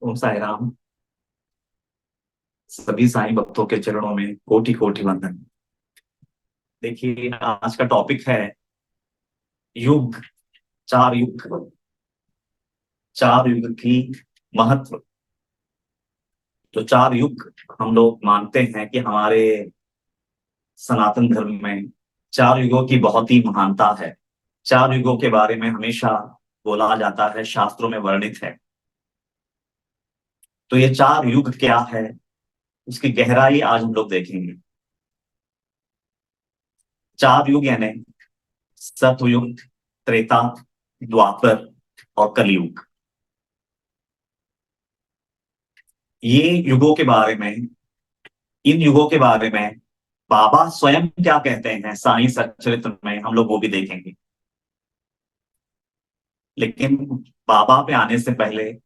ओम साई राम। सभी साईं भक्तों के चरणों में कोटि कोटि वंदन। देखिए, आज का टॉपिक है युग। चार युग। चार युग की महत्व। तो चार युग हम लोग मानते हैं कि हमारे सनातन धर्म में चार युगों की बहुत ही महानता है। चार युगों के बारे में हमेशा बोला जाता है, शास्त्रों में वर्णित है। तो ये चार युग क्या है, उसकी गहराई आज हम लोग देखेंगे। चार युग यानी सतयुग, त्रेता, द्वापर और कलयुग। ये युगों के बारे में, इन युगों के बारे में बाबा स्वयं क्या कहते हैं साईं सच्चरित्र में, हम लोग वो भी देखेंगे। लेकिन बाबा पे आने से पहले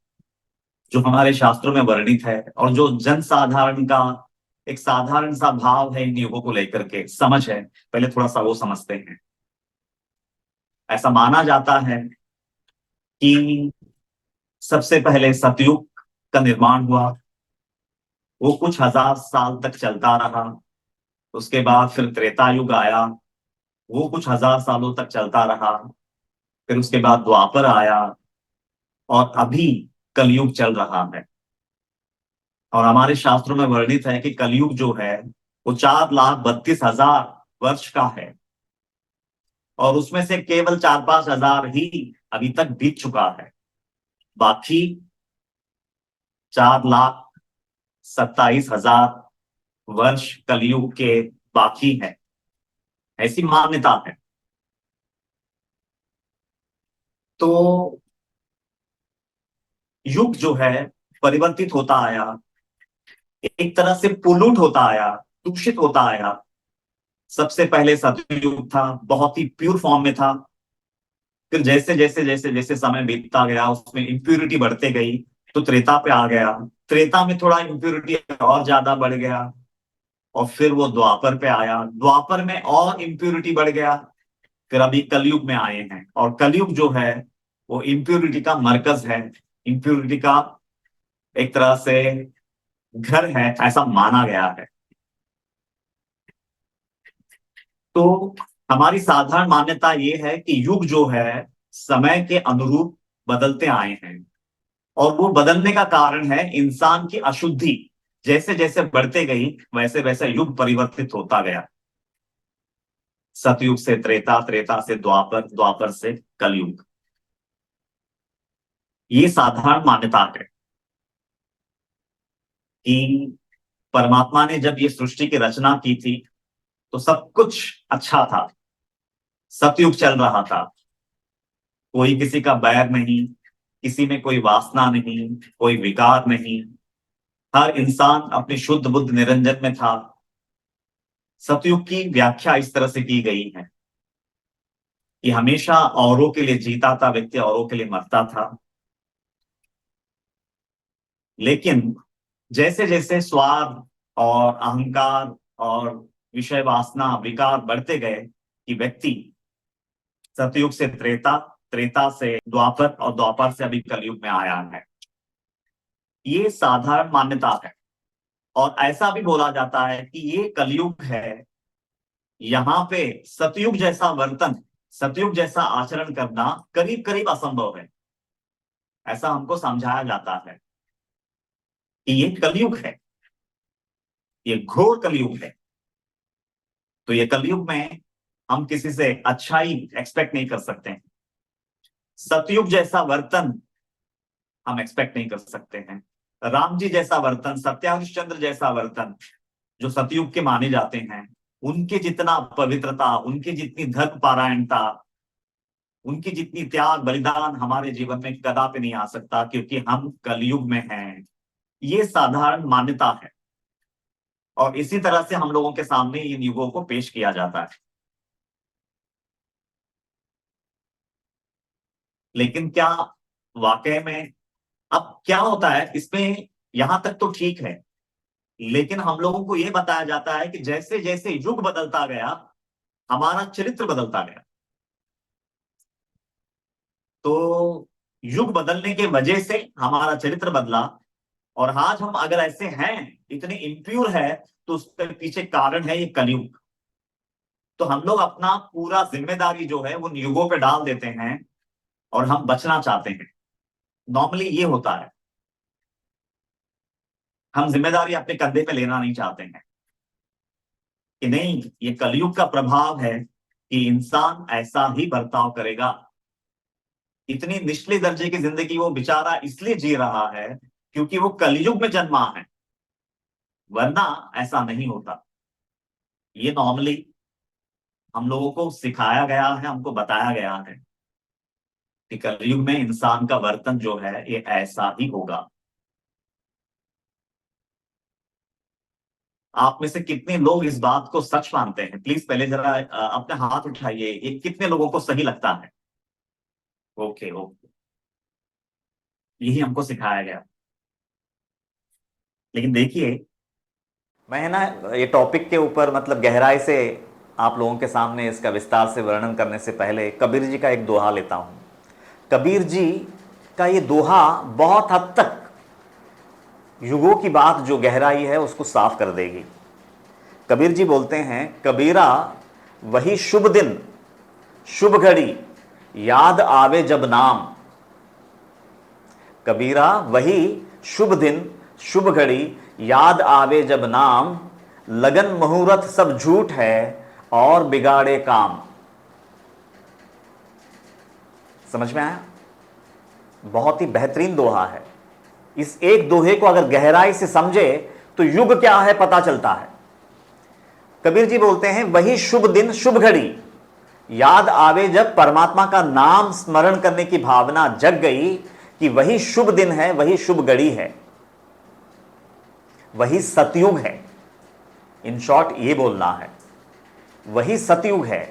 जो हमारे शास्त्रों में वर्णित है और जो जन साधारण का एक साधारण सा भाव है इन युगों को लेकर के समझ है, पहले थोड़ा सा वो समझते हैं। ऐसा माना जाता है कि सबसे पहले सतयुग का निर्माण हुआ। वो कुछ हजार साल तक चलता रहा। उसके बाद फिर त्रेता युग आया। वो कुछ हजार सालों तक चलता रहा। फिर उसके बाद द्वापर आया। और अभी कलयुग चल रहा है। और हमारे शास्त्रों में वर्णित है कि कलयुग जो है वो 4,32,000 वर्ष का है। और उसमें से केवल 4-5 हजार ही अभी तक बीत चुका है। बाकी 4,27,000 वर्ष कलयुग के बाकी है। ऐसी मान्यता है। तो युग जो है परिवर्तित होता आया, एक तरह से पोल्यूट होता आया, दूषित होता आया। सबसे पहले सतयुग था, बहुत ही प्योर फॉर्म में था। फिर जैसे जैसे जैसे जैसे समय बीतता गया उसमें इम्प्यूरिटी बढ़ते गई। तो त्रेता पे आ गया। त्रेता में थोड़ा इम्प्यूरिटी और ज्यादा बढ़ गया। और फिर वो द्वापर पे आया, द्वापर में और इम्प्यूरिटी बढ़ गया। फिर अभी कलयुग में आए हैं, और कलयुग जो है वो इम्प्यूरिटी का मरकज है। इम्प्यूरिटी का एक तरह से घर है, ऐसा माना गया है। तो हमारी साधारण मान्यता ये है कि युग जो है समय के अनुरूप बदलते आए हैं। और वो बदलने का कारण है इंसान की अशुद्धि। जैसे जैसे बढ़ते गई वैसे वैसे युग परिवर्तित होता गया। सतयुग से त्रेता, त्रेता से द्वापर, द्वापर से कलयुग। ये साधारण मान्यता है कि परमात्मा ने जब ये सृष्टि की रचना की थी तो सब कुछ अच्छा था। सतयुग चल रहा था। कोई किसी का बैर नहीं, किसी में कोई वासना नहीं, कोई विकार नहीं। हर इंसान अपनी शुद्ध बुद्ध निरंजन में था। सतयुग की व्याख्या इस तरह से की गई है कि हमेशा औरों के लिए जीता था व्यक्ति, औरों के लिए मरता था। लेकिन जैसे जैसे स्वार्थ और अहंकार और विषय वासना विकार बढ़ते गए कि व्यक्ति सतयुग से त्रेता, त्रेता से द्वापर और द्वापर से अभी कलयुग में आया है। ये साधारण मान्यता है। और ऐसा भी बोला जाता है कि ये कलयुग है, यहाँ पे सतयुग जैसा वर्तन, सतयुग जैसा आचरण करना करीब करीब असंभव है। ऐसा हमको समझाया जाता है कि ये कलयुग है, ये घोर कलयुग है। तो ये कलयुग में हम किसी से अच्छाई एक्सपेक्ट नहीं कर सकते हैं। सतयुग जैसा वर्तन हम एक्सपेक्ट नहीं कर सकते हैं। राम जी जैसा वर्तन, सत्य हरिश्चंद्र जैसा वर्तन जो सतयुग के माने जाते हैं, उनके जितना पवित्रता, उनकी जितनी धर्म पारायणता, उनकी जितनी त्याग बलिदान हमारे जीवन में कदापि नहीं आ सकता, क्योंकि हम कलयुग में हैं। ये साधारण मान्यता है। और इसी तरह से हम लोगों के सामने इन युगों को पेश किया जाता है। लेकिन क्या वाकई में अब क्या होता है इसमें, यहां तक तो ठीक है। लेकिन हम लोगों को यह बताया जाता है कि जैसे जैसे युग बदलता गया हमारा चरित्र बदलता गया। तो युग बदलने के वजह से हमारा चरित्र बदला। और आज हम अगर ऐसे हैं, इतने इम्प्योर है, तो उसके पीछे कारण है ये कलयुग। तो हम लोग अपना पूरा जिम्मेदारी जो है वो युगों पे डाल देते हैं और हम बचना चाहते हैं। नॉर्मली ये होता है, हम जिम्मेदारी अपने कंधे पे लेना नहीं चाहते हैं कि नहीं, ये कलयुग का प्रभाव है कि इंसान ऐसा ही बर्ताव करेगा। इतनी निचले दर्जे की जिंदगी वो बेचारा इसलिए जी रहा है क्योंकि वो कलयुग में जन्मा है, वरना ऐसा नहीं होता। ये नॉर्मली हम लोगों को सिखाया गया है, हमको बताया गया है कि कलयुग में इंसान का वर्तन जो है ये ऐसा ही होगा। आप में से कितने लोग इस बात को सच मानते हैं? प्लीज पहले जरा अपने हाथ उठाइए, ये कितने लोगों को सही लगता है? ओके ओके, यही हमको सिखाया गया। लेकिन देखिए, मैं ना ये टॉपिक के ऊपर मतलब गहराई से आप लोगों के सामने इसका विस्तार से वर्णन करने से पहले कबीर जी का एक दोहा लेता हूँ। कबीर जी का ये दोहा बहुत हद तक युगों की बात जो गहराई है उसको साफ कर देगी। कबीर जी बोलते हैं, कबीरा वही शुभ दिन शुभ घड़ी याद आवे जब नाम। कबीरा वही शुभ दिन शुभ घड़ी याद आवे जब नाम। लगन मुहूर्त सब झूठ है और बिगाड़े काम। समझ में आया? बहुत ही बेहतरीन दोहा है। इस एक दोहे को अगर गहराई से समझे तो युग क्या है पता चलता है। कबीर जी बोलते हैं, वही शुभ दिन शुभ घड़ी याद आवे जब परमात्मा का नाम स्मरण करने की भावना जग गई कि वही शुभ दिन है, वही शुभ घड़ी है, वही सतयुग है। इन शॉर्ट ये बोलना है, वही सतयुग है,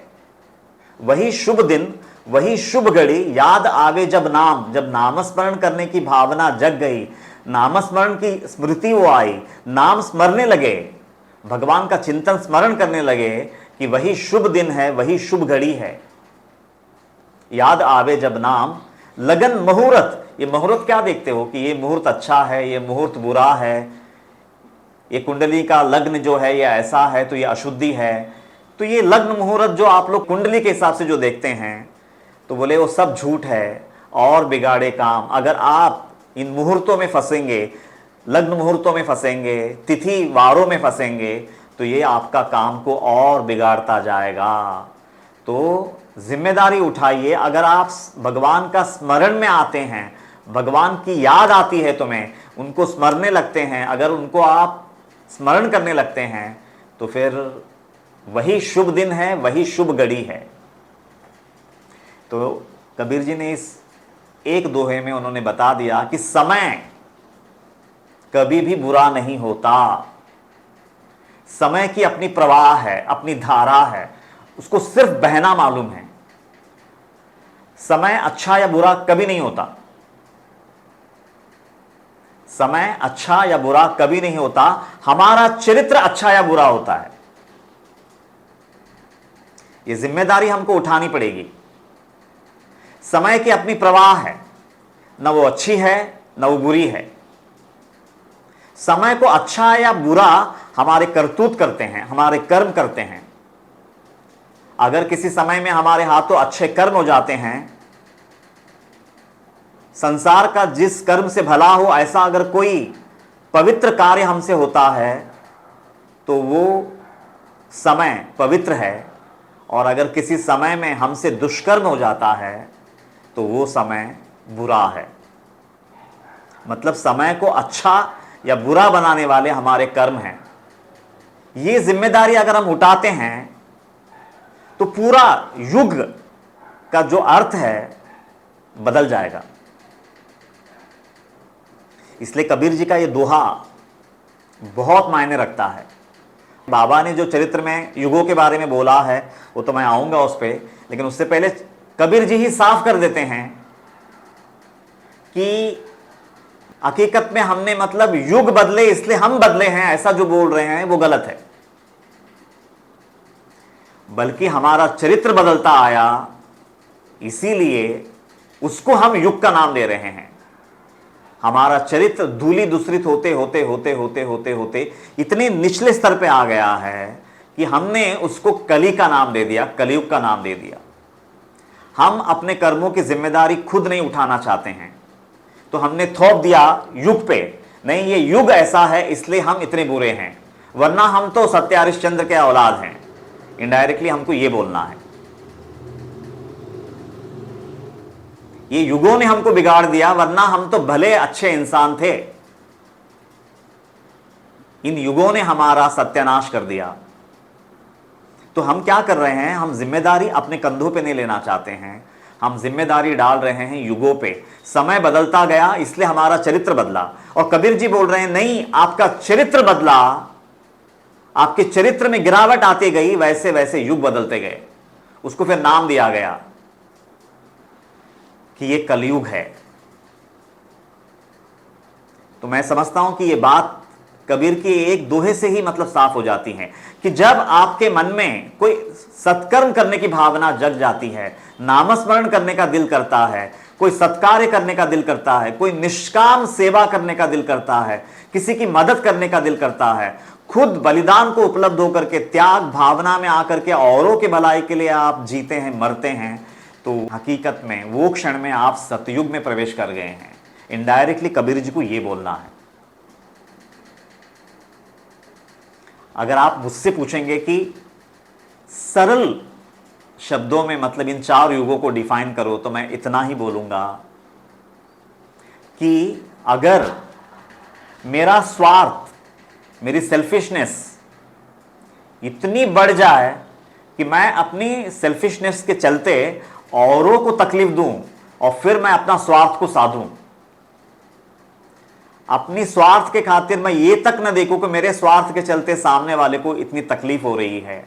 वही शुभ दिन, वही शुभ घड़ी याद आवे जब नाम। जब नामस्मरण करने की भावना जग गई, नामस्मरण की स्मृति वो आई, नाम स्मरने लगे, भगवान का चिंतन स्मरण करने लगे कि वही शुभ दिन है, वही शुभ घड़ी है। याद आवे जब नाम। लगन मुहूर्त, ये मुहूर्त क्या देखते हो कि ये मुहूर्त अच्छा है, ये मुहूर्त बुरा है, ये कुंडली का लग्न जो है ये ऐसा है तो ये अशुद्धि है। तो ये लग्न मुहूर्त जो आप लोग कुंडली के हिसाब से जो देखते हैं, तो बोले वो सब झूठ है और बिगाड़े काम। अगर आप इन मुहूर्तों में फंसेंगे, लग्न मुहूर्तों में फंसेंगे, तिथि वारों में फंसेंगे, तो ये आपका काम को और बिगाड़ता जाएगा। तो जिम्मेदारी उठाइए। अगर आप भगवान का स्मरण में आते हैं, भगवान की याद आती है तुम्हें, उनको स्मरने लगते हैं, अगर उनको आप स्मरण करने लगते हैं, तो फिर वही शुभ दिन है, वही शुभ घड़ी है। तो कबीर जी ने इस एक दोहे में उन्होंने बता दिया कि समय कभी भी बुरा नहीं होता। समय की अपनी प्रवाह है, अपनी धारा है, उसको सिर्फ बहना मालूम है। समय अच्छा या बुरा कभी नहीं होता। समय अच्छा या बुरा कभी नहीं होता, हमारा चरित्र अच्छा या बुरा होता है। यह जिम्मेदारी हमको उठानी पड़ेगी। समय की अपनी प्रवाह है, न वो अच्छी है न वो बुरी है। समय को अच्छा या बुरा हमारे करतूत करते हैं, हमारे कर्म करते हैं। अगर किसी समय में हमारे हाथों अच्छे कर्म हो जाते हैं, संसार का जिस कर्म से भला हो ऐसा अगर कोई पवित्र कार्य हमसे होता है, तो वो समय पवित्र है। और अगर किसी समय में हमसे दुष्कर्म हो जाता है, तो वो समय बुरा है। मतलब समय को अच्छा या बुरा बनाने वाले हमारे कर्म हैं। ये जिम्मेदारी अगर हम उठाते हैं, तो पूरा युग का जो अर्थ है बदल जाएगा। इसलिए कबीर जी का ये दोहा बहुत मायने रखता है। बाबा ने जो चरित्र में युगों के बारे में बोला है वो तो मैं आऊंगा उस पर, लेकिन उससे पहले कबीर जी ही साफ कर देते हैं कि हकीकत में हमने मतलब युग बदले इसलिए हम बदले हैं, ऐसा जो बोल रहे हैं वो गलत है। बल्कि हमारा चरित्र बदलता आया, इसीलिए उसको हम युग का नाम दे रहे हैं। हमारा चरित्र धूलि दूसरित होते होते होते होते होते होते इतने निचले स्तर पे आ गया है कि हमने उसको कली का नाम दे दिया, कलयुग का नाम दे दिया। हम अपने कर्मों की जिम्मेदारी खुद नहीं उठाना चाहते हैं, तो हमने थोप दिया युग पे, नहीं ये युग ऐसा है इसलिए हम इतने बुरे हैं, वरना हम तो सत्य हरिश्चंद्र के औलाद हैं। इनडायरेक्टली हमको ये बोलना है। ये युगों ने हमको बिगाड़ दिया, वरना हम तो भले अच्छे इंसान थे। इन युगों ने हमारा सत्यानाश कर दिया। तो हम क्या कर रहे हैं, हम जिम्मेदारी अपने कंधों पे नहीं लेना चाहते हैं, हम जिम्मेदारी डाल रहे हैं युगों पे। समय बदलता गया इसलिए हमारा चरित्र बदला, और कबीर जी बोल रहे हैं नहीं, आपका चरित्र बदला, आपके चरित्र में गिरावट आती गई, वैसे वैसे युग बदलते गए। उसको फिर नाम दिया गया कि ये कलयुग है। तो मैं समझता हूं कि ये बात कबीर की एक दोहे से ही मतलब साफ हो जाती है कि जब आपके मन में कोई सत्कर्म करने की भावना जग जाती है, नामस्मरण करने का दिल करता है, कोई सत्कार्य करने का दिल करता है, कोई निष्काम सेवा करने का दिल करता है, किसी की मदद करने का दिल करता है, खुद बलिदान को उपलब्ध होकर के त्याग भावना में आकर के औरों के भलाई के लिए आप जीते हैं, मरते हैं, तो हकीकत में वो क्षण में आप सतयुग में प्रवेश कर गए हैं। इनडायरेक्टली कबीर जी को ये बोलना है। अगर आप मुझसे पूछेंगे कि सरल शब्दों में मतलब इन चार युगों को डिफाइन करो, तो मैं इतना ही बोलूंगा कि अगर मेरा स्वार्थ, मेरी सेल्फिशनेस इतनी बढ़ जाए कि मैं अपनी सेल्फिशनेस के चलते औरों को तकलीफ दूं और फिर मैं अपना स्वार्थ को साधूं, अपनी स्वार्थ के खातिर मैं ये तक न देखूं कि मेरे स्वार्थ के चलते सामने वाले को इतनी तकलीफ हो रही है,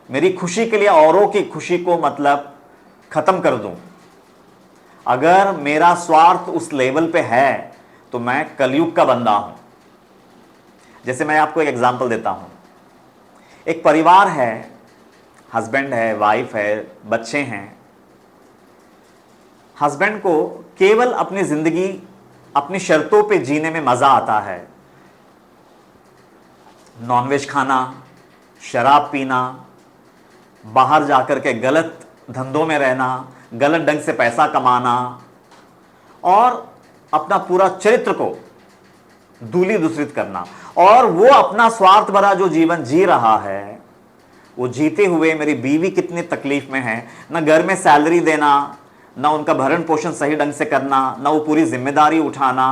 मेरी खुशी के लिए औरों की खुशी को मतलब खत्म कर दूं, अगर मेरा स्वार्थ उस लेवल पे है तो मैं कलयुग का बंदा हूं। जैसे मैं आपको एक एग्जांपल देता हूं। एक परिवार है, हस्बैंड है, वाइफ है, बच्चे हैं। हस्बैंड को केवल अपनी जिंदगी अपनी शर्तों पे जीने में मजा आता है। नॉनवेज खाना, शराब पीना, बाहर जाकर के गलत धंधों में रहना, गलत ढंग से पैसा कमाना और अपना पूरा चरित्र को धूलि दूषित करना। और वो अपना स्वार्थ भरा जो जीवन जी रहा है, वो जीते हुए मेरी बीवी कितनी तकलीफ में है, ना घर में सैलरी देना, ना उनका भरण पोषण सही ढंग से करना, ना वो पूरी जिम्मेदारी उठाना,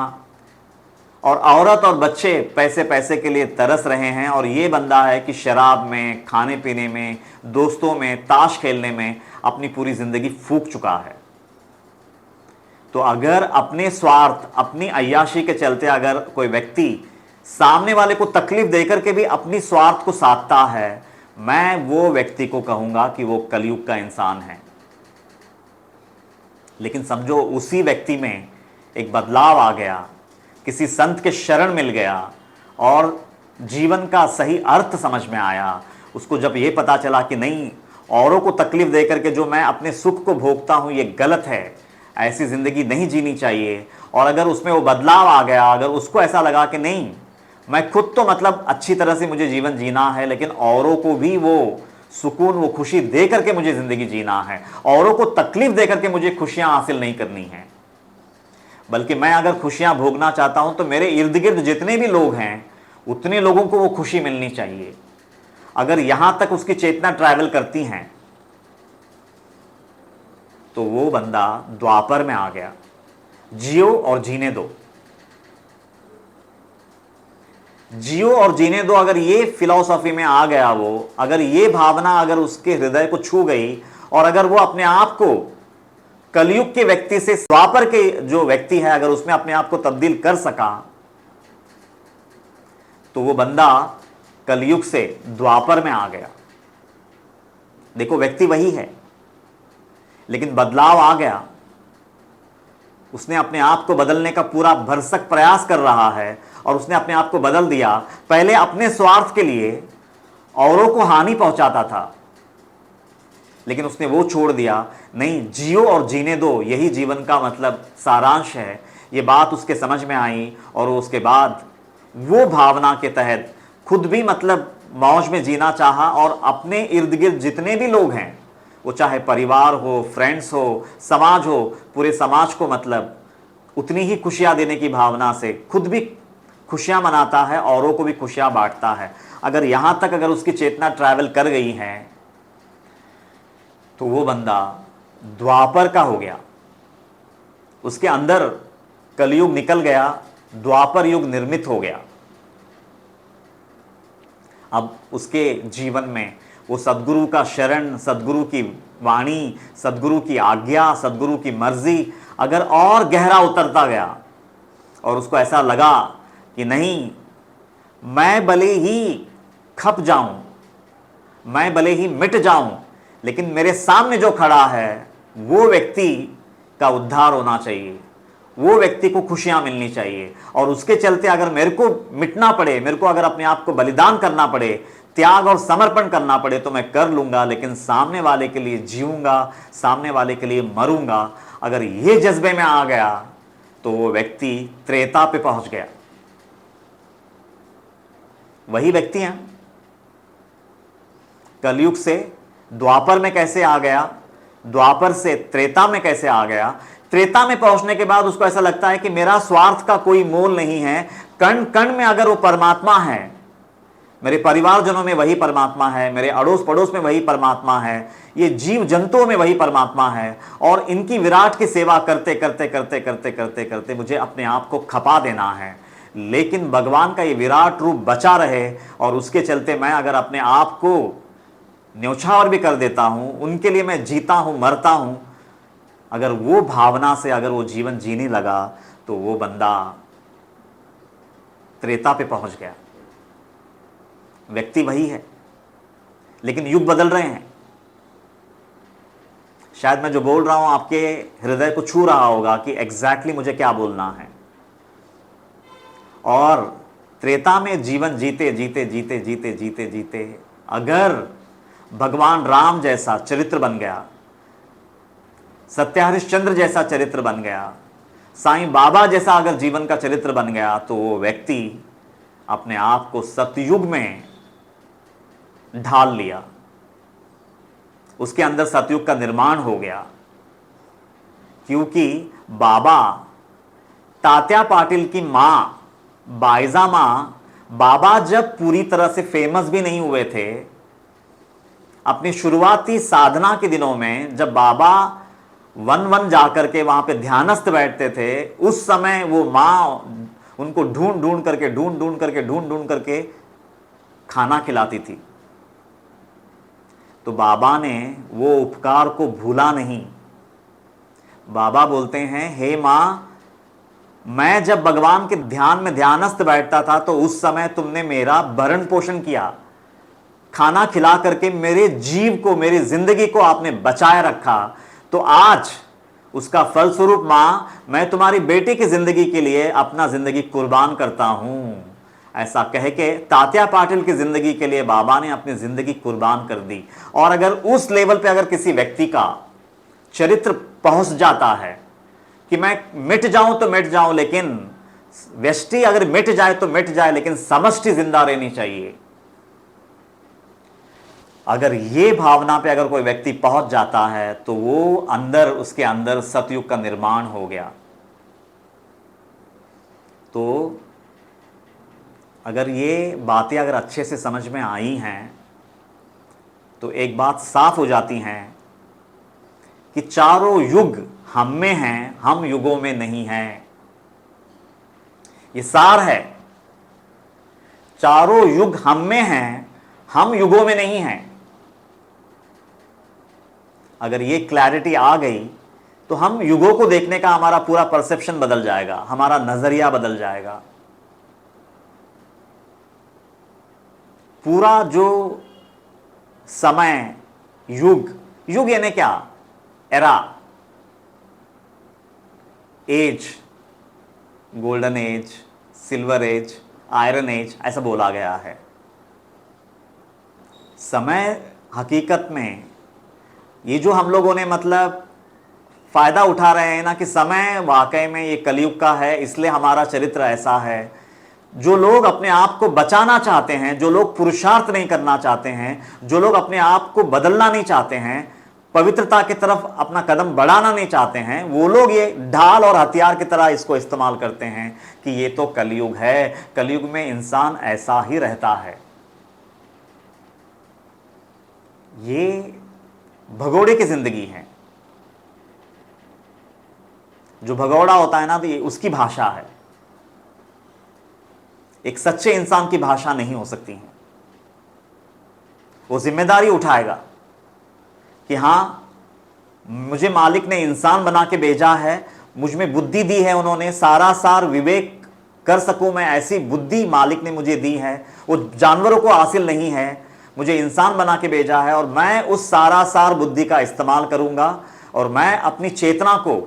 और औरत और बच्चे पैसे पैसे के लिए तरस रहे हैं, और ये बंदा है कि शराब में, खाने पीने में, दोस्तों में, ताश खेलने में अपनी पूरी जिंदगी फूंक चुका है। तो अगर अपने स्वार्थ, अपनी अय्याशी के चलते अगर कोई व्यक्ति सामने वाले को तकलीफ देकर के भी अपनी स्वार्थ को साधता है, मैं वो व्यक्ति को कहूंगा कि वो कलयुग का इंसान है। लेकिन समझो उसी व्यक्ति में एक बदलाव आ गया, किसी संत के शरण मिल गया और जीवन का सही अर्थ समझ में आया। उसको जब ये पता चला कि नहीं, औरों को तकलीफ देकर के जो मैं अपने सुख को भोगता हूं ये गलत है, ऐसी जिंदगी नहीं जीनी चाहिए, और अगर उसमें वो बदलाव आ गया, अगर उसको ऐसा लगा कि नहीं, मैं खुद तो मतलब अच्छी तरह से मुझे जीवन जीना है, लेकिन औरों को भी वो सुकून, वो खुशी दे करके मुझे जिंदगी जीना है, औरों को तकलीफ दे करके मुझे खुशियां हासिल नहीं करनी है, बल्कि मैं अगर खुशियां भोगना चाहता हूं तो मेरे इर्द गिर्द जितने भी लोग हैं उतने लोगों को वो खुशी मिलनी चाहिए। अगर यहां तक उसकी चेतना ट्रैवल करती हैं तो वो बंदा द्वापर में आ गया। जियो और जीने दो, जियो और जीने दो, अगर ये फिलॉसफी में आ गया वो, अगर ये भावना अगर उसके हृदय को छू गई, और अगर वो अपने आप को कलयुग के व्यक्ति से द्वापर के जो व्यक्ति है अगर उसमें अपने आप को तब्दील कर सका, तो वो बंदा कलयुग से द्वापर में आ गया। देखो व्यक्ति वही है, लेकिन बदलाव आ गया। उसने अपने आप को बदलने का पूरा भरसक प्रयास कर रहा है और उसने अपने आप को बदल दिया। पहले अपने स्वार्थ के लिए औरों को हानि पहुंचाता था, लेकिन उसने वो छोड़ दिया। नहीं, जियो और जीने दो, यही जीवन का मतलब सारांश है, ये बात उसके समझ में आई और उसके बाद वो भावना के तहत खुद भी मतलब मौज में जीना चाहा और अपने इर्द गिर्द जितने भी लोग हैं, वो चाहे परिवार हो, फ्रेंड्स हो, समाज हो, पूरे समाज को मतलब उतनी ही खुशियां देने की भावना से खुद भी खुशियां मनाता है, औरों को भी खुशियां बांटता है। अगर यहां तक अगर उसकी चेतना ट्रैवल कर गई है तो वो बंदा द्वापर का हो गया, उसके अंदर कलयुग निकल गया, द्वापर युग निर्मित हो गया। अब उसके जीवन में वो सदगुरु का शरण, सदगुरु की वाणी, सदगुरु की आज्ञा, सदगुरु की मर्जी अगर और गहरा उतरता गया और उसको ऐसा लगा कि नहीं, मैं भले ही खप जाऊं, मैं भले ही मिट जाऊं, लेकिन मेरे सामने जो खड़ा है वो व्यक्ति का उद्धार होना चाहिए, वो व्यक्ति को खुशियां मिलनी चाहिए। और उसके चलते अगर मेरे को मिटना पड़े, मेरे को अगर अपने आप को बलिदान करना पड़े, त्याग और समर्पण करना पड़े तो मैं कर लूंगा, लेकिन सामने वाले के लिए जीऊंगा, सामने वाले के लिए मरूंगा। अगर ये जज्बे में आ गया तो वो व्यक्ति त्रेता पे पहुंच गया। वही व्यक्ति हैं कलयुग से द्वापर में कैसे आ गया, द्वापर से त्रेता में कैसे आ गया। त्रेता में पहुंचने के बाद उसको ऐसा लगता है कि मेरा स्वार्थ का कोई मोल नहीं है, कण कण में अगर वो परमात्मा है, मेरे परिवारजनों में वही परमात्मा है, मेरे अड़ोस पड़ोस में वही परमात्मा है, ये जीव जंतुओं में वही परमात्मा है, और इनकी विराट की सेवा करते करते करते करते करते करते मुझे अपने आप को खपा देना है, लेकिन भगवान का ये विराट रूप बचा रहे। और उसके चलते मैं अगर अपने आप को न्यौछावर भी कर देता हूं, उनके लिए मैं जीता हूं, मरता हूं, अगर वो भावना से अगर वो जीवन जीने लगा तो वो बंदा त्रेता पे पहुंच गया। व्यक्ति वही है लेकिन युग बदल रहे हैं। शायद मैं जो बोल रहा हूं आपके हृदय को छू रहा होगा कि एग्जैक्टली मुझे क्या बोलना है। और त्रेता में जीवन जीते जीते जीते जीते जीते जीते अगर भगवान राम जैसा चरित्र बन गया, सत्य हरिश्चंद्र जैसा चरित्र बन गया, साईं बाबा जैसा अगर जीवन का चरित्र बन गया, तो वो व्यक्ति अपने आप को सतयुग में ढाल लिया, उसके अंदर सतयुग का निर्माण हो गया। क्योंकि बाबा, तात्या पाटिल की मां बाइजा मां, बाबा जब पूरी तरह से फेमस भी नहीं हुए थे, अपनी शुरुआती साधना के दिनों में जब बाबा वन वन जाकर के वहां पे ध्यानस्थ बैठते थे, उस समय वो मां उनको ढूंढ ढूंढ करके खाना खिलाती थी। तो बाबा ने वो उपकार को भूला नहीं। बाबा बोलते हैं, हे मां, मैं जब भगवान के ध्यान में ध्यानस्थ बैठता था तो उस समय तुमने मेरा भरण पोषण किया, खाना खिला करके मेरे जीव को, मेरी जिंदगी को आपने बचाए रखा। तो आज उसका फलस्वरूप मां, मैं तुम्हारी बेटी की जिंदगी के लिए अपना जिंदगी कुर्बान करता हूं। ऐसा कह के तात्या पाटिल की जिंदगी के लिए बाबा ने अपनी जिंदगी कुर्बान कर दी। और अगर उस लेवल पे अगर किसी व्यक्ति का चरित्र पहुंच जाता है कि मैं मिट जाऊं तो मिट जाऊं, लेकिन व्यष्टि अगर मिट जाए तो मिट जाए, लेकिन समष्टि जिंदा रहनी चाहिए, अगर ये भावना पे अगर कोई व्यक्ति पहुंच जाता है तो वो अंदर, उसके अंदर सतयुग का निर्माण हो गया। तो अगर ये बातें अगर अच्छे से समझ में आई हैं तो एक बात साफ हो जाती है कि चारों युग हम में हैं, हम युगों में नहीं हैं। ये सार है, चारों युग हम में हैं, हम युगों में नहीं हैं। अगर ये क्लैरिटी आ गई तो हम युगों को देखने का हमारा पूरा परसेप्शन बदल जाएगा, हमारा नजरिया बदल जाएगा। पूरा जो समय, युग, युग यानी क्या, era, age, golden age, silver age, iron age, ऐसा बोला गया है। समय हकीकत में ये जो हम लोगों ने मतलब फायदा उठा रहे हैं ना कि समय वाकई में ये कलयुग का है, इसलिए हमारा चरित्र ऐसा है। जो लोग अपने आप को बचाना चाहते हैं, जो लोग पुरुषार्थ नहीं करना चाहते हैं, जो लोग अपने आप को बदलना नहीं चाहते हैं, पवित्रता की तरफ अपना कदम बढ़ाना नहीं चाहते हैं, वो लोग ये ढाल और हथियार की तरह इसको इस्तेमाल करते हैं कि ये तो कलयुग है, कलयुग में इंसान ऐसा ही रहता है। ये भगोड़े की जिंदगी है। जो भगौड़ा होता है ना, तो ये उसकी भाषा है, एक सच्चे इंसान की भाषा नहीं हो सकती है। वो जिम्मेदारी उठाएगा कि हां, मुझे मालिक ने इंसान बना के भेजा है, मुझ में बुद्धि दी है उन्होंने, सारा सार विवेक कर सकूं मैं, ऐसी बुद्धि मालिक ने मुझे दी है, वो जानवरों को हासिल नहीं है, मुझे इंसान बना के भेजा है, और मैं उस सारा सार बुद्धि का इस्तेमाल करूंगा, और मैं अपनी चेतना को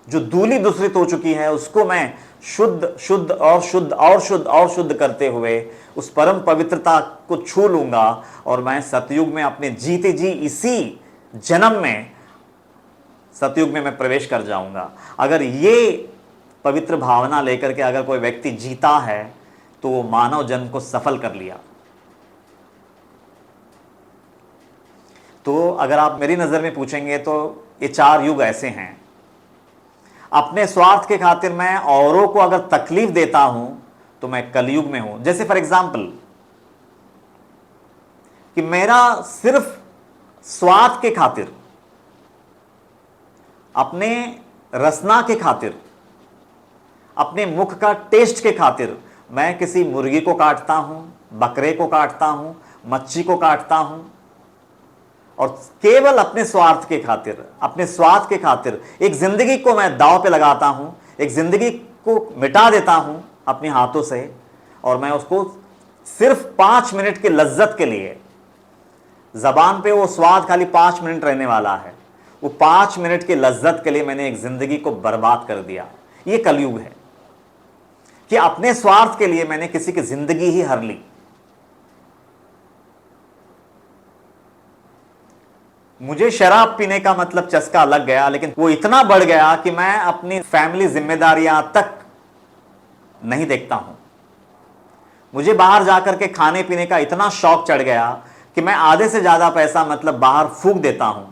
जो धूली दूषित हो चुकी है उसको मैं शुद्ध शुद्ध और शुद्ध और शुद्ध और शुद्ध करते हुए उस परम पवित्रता को छू लूंगा, और मैं सतयुग में अपने जीते जी इसी जन्म में सतयुग में मैं प्रवेश कर जाऊंगा। अगर ये पवित्र भावना लेकर के अगर कोई व्यक्ति जीता है तो वो मानव जन्म को सफल कर लिया। तो अगर आप मेरी नजर में पूछेंगे तो ये 4 युग ऐसे हैं। अपने स्वार्थ के खातिर मैं औरों को अगर तकलीफ देता हूं तो मैं कलयुग में हूं। जैसे फॉर एग्जाम्पल कि मेरा सिर्फ स्वार्थ के खातिर, अपने रसना के खातिर, अपने मुख का टेस्ट के खातिर मैं किसी मुर्गी को काटता हूं, बकरे को काटता हूं, मच्छी को काटता हूं, और केवल अपने स्वार्थ के खातिर, अपने स्वार्थ के खातिर एक जिंदगी को मैं दांव पे लगाता हूं, एक जिंदगी को मिटा देता हूं अपने हाथों से, और मैं उसको सिर्फ 5 मिनट की लज्जत के लिए, जबान पे वो स्वाद खाली 5 मिनट रहने वाला है, वो 5 मिनट की लज्जत के लिए मैंने एक जिंदगी को बर्बाद कर दिया। ये कलयुग है कि अपने स्वार्थ के लिए मैंने किसी की जिंदगी ही हर ली। मुझे शराब पीने का मतलब चस्का लग गया, लेकिन वो इतना बढ़ गया कि मैं अपनी फैमिली जिम्मेदारियां तक नहीं देखता हूं। मुझे बाहर जाकर के खाने पीने का इतना शौक चढ़ गया कि मैं आधे से ज्यादा पैसा मतलब बाहर फूंक देता हूं,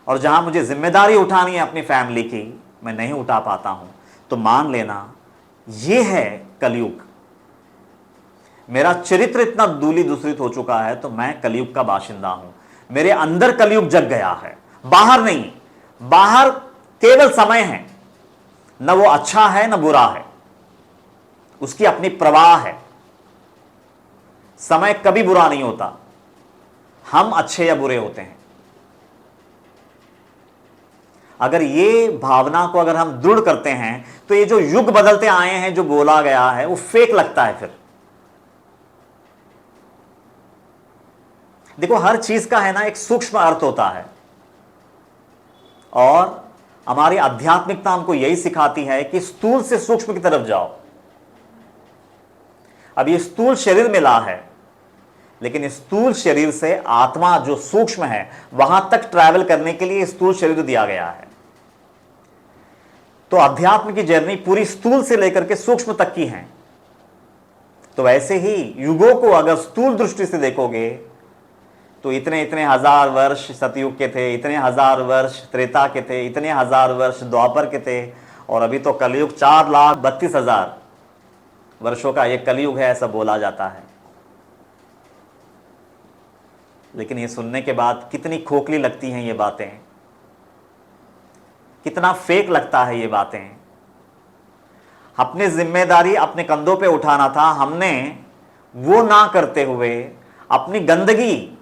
और जहां मुझे जिम्मेदारी उठानी है अपनी फैमिली की, मैं नहीं उठा पाता हूं। तो मान लेना यह है कलयुग। मेरा चरित्र इतना धूली दूषित हो चुका है तो मैं कलयुग का बाशिंदा हूं। मेरे अंदर कलयुग जग गया है, बाहर नहीं। बाहर केवल समय है, न वो अच्छा है न बुरा है, उसकी अपनी प्रवाह है। समय कभी बुरा नहीं होता, हम अच्छे या बुरे होते हैं। अगर ये भावना को अगर हम दृढ़ करते हैं तो ये जो युग बदलते आए हैं, जो बोला गया है, वो फेक लगता है। फिर देखो, हर चीज का है ना एक सूक्ष्म अर्थ होता है, और हमारी आध्यात्मिकता हमको यही सिखाती है कि स्थूल से सूक्ष्म की तरफ जाओ। अब ये स्थूल शरीर मिला है, लेकिन स्थूल शरीर से आत्मा जो सूक्ष्म है वहां तक ट्रैवल करने के लिए स्थूल शरीर दिया गया है। तो अध्यात्म की जर्नी पूरी स्थूल से लेकर के सूक्ष्म तक की है। तो वैसे ही युगों को अगर स्थूल दृष्टि से देखोगे तो इतने इतने हजार वर्ष सतयुग के थे, इतने हजार वर्ष त्रेता के थे, इतने हजार वर्ष द्वापर के थे, और अभी तो कलयुग 4,32,000 वर्षों का एक कलयुग है, ऐसा बोला जाता है। लेकिन ये सुनने के बाद कितनी खोखली लगती हैं ये बातें, कितना फेक लगता है ये बातें। अपनी जिम्मेदारी अपने कंधों पे उठाना था, हमने वो ना करते हुए अपनी गंदगी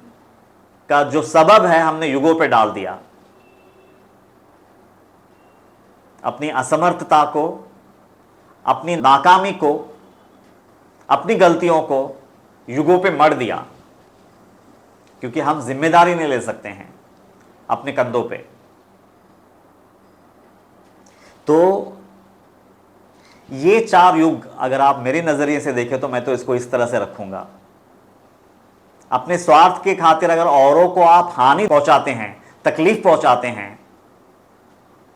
का जो सबब है हमने युगों पे डाल दिया। अपनी असमर्थता को, अपनी नाकामी को, अपनी गलतियों को युगों पे मढ़ दिया, क्योंकि हम जिम्मेदारी नहीं ले सकते हैं अपने कंधों पे। तो ये 4 युग अगर आप मेरे नजरिए से देखें तो मैं तो इसको इस तरह से रखूंगा। अपने स्वार्थ के खातिर अगर औरों को आप हानि पहुंचाते हैं, तकलीफ पहुंचाते हैं,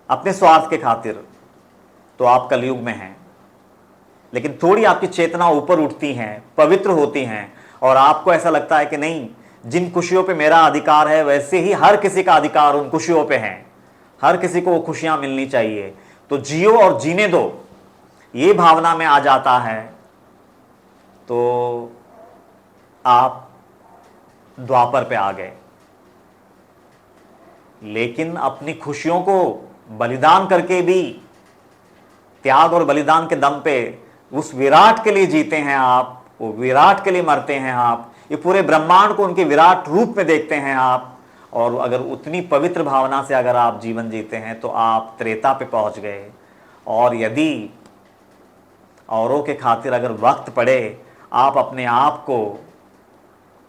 अपने स्वार्थ के खातिर, तो आप कलयुग में हैं। लेकिन थोड़ी आपकी चेतना ऊपर उठती है, पवित्र होती हैं, और आपको ऐसा लगता है कि नहीं, जिन खुशियों पे मेरा अधिकार है वैसे ही हर किसी का अधिकार उन खुशियों पे है, हर किसी को वो खुशियां मिलनी चाहिए, तो जियो और जीने दो, ये भावना में आ जाता है, तो आप द्वापर पे आ गए। लेकिन अपनी खुशियों को बलिदान करके भी, त्याग और बलिदान के दम पे उस विराट के लिए जीते हैं आप, वो विराट के लिए मरते हैं आप, ये पूरे ब्रह्मांड को उनके विराट रूप में देखते हैं आप, और अगर उतनी पवित्र भावना से अगर आप जीवन जीते हैं तो आप त्रेता पे पहुंच गए। और यदि औरों के खातिर अगर वक्त पड़े, आप अपने आप को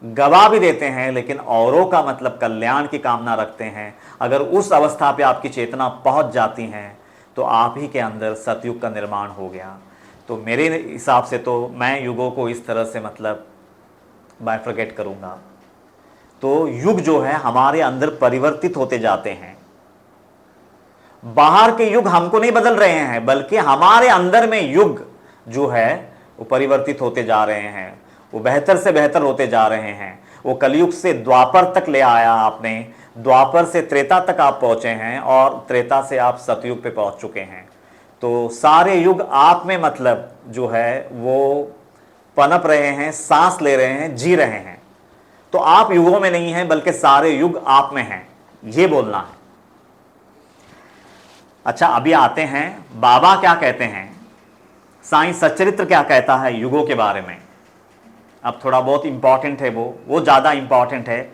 गवा भी देते हैं, लेकिन औरों का मतलब कल्याण की कामना रखते हैं, अगर उस अवस्था पे आपकी चेतना पहुंच जाती है तो आप ही के अंदर सतयुग का निर्माण हो गया। तो मेरे हिसाब से तो मैं युगों को इस तरह से मतलब बाइफरकेट करूंगा। तो युग जो है हमारे अंदर परिवर्तित होते जाते हैं। बाहर के युग हमको नहीं बदल रहे हैं, बल्कि हमारे अंदर में युग जो है वो परिवर्तित होते जा रहे हैं, वो बेहतर से बेहतर होते जा रहे हैं। वो कलयुग से द्वापर तक ले आया आपने, द्वापर से त्रेता तक आप पहुंचे हैं, और त्रेता से आप सतयुग पे पहुंच चुके हैं। तो सारे युग आप में मतलब जो है वो पनप रहे हैं, सांस ले रहे हैं, जी रहे हैं। तो आप युगों में नहीं हैं, बल्कि सारे युग आप में हैं, ये बोलना है। अच्छा, अभी आते हैं बाबा क्या कहते हैं, साईं सच्चरित्र क्या कहता है युगों के बारे में। अब थोड़ा बहुत इंपॉर्टेंट है वो ज़्यादा इंपॉर्टेंट है।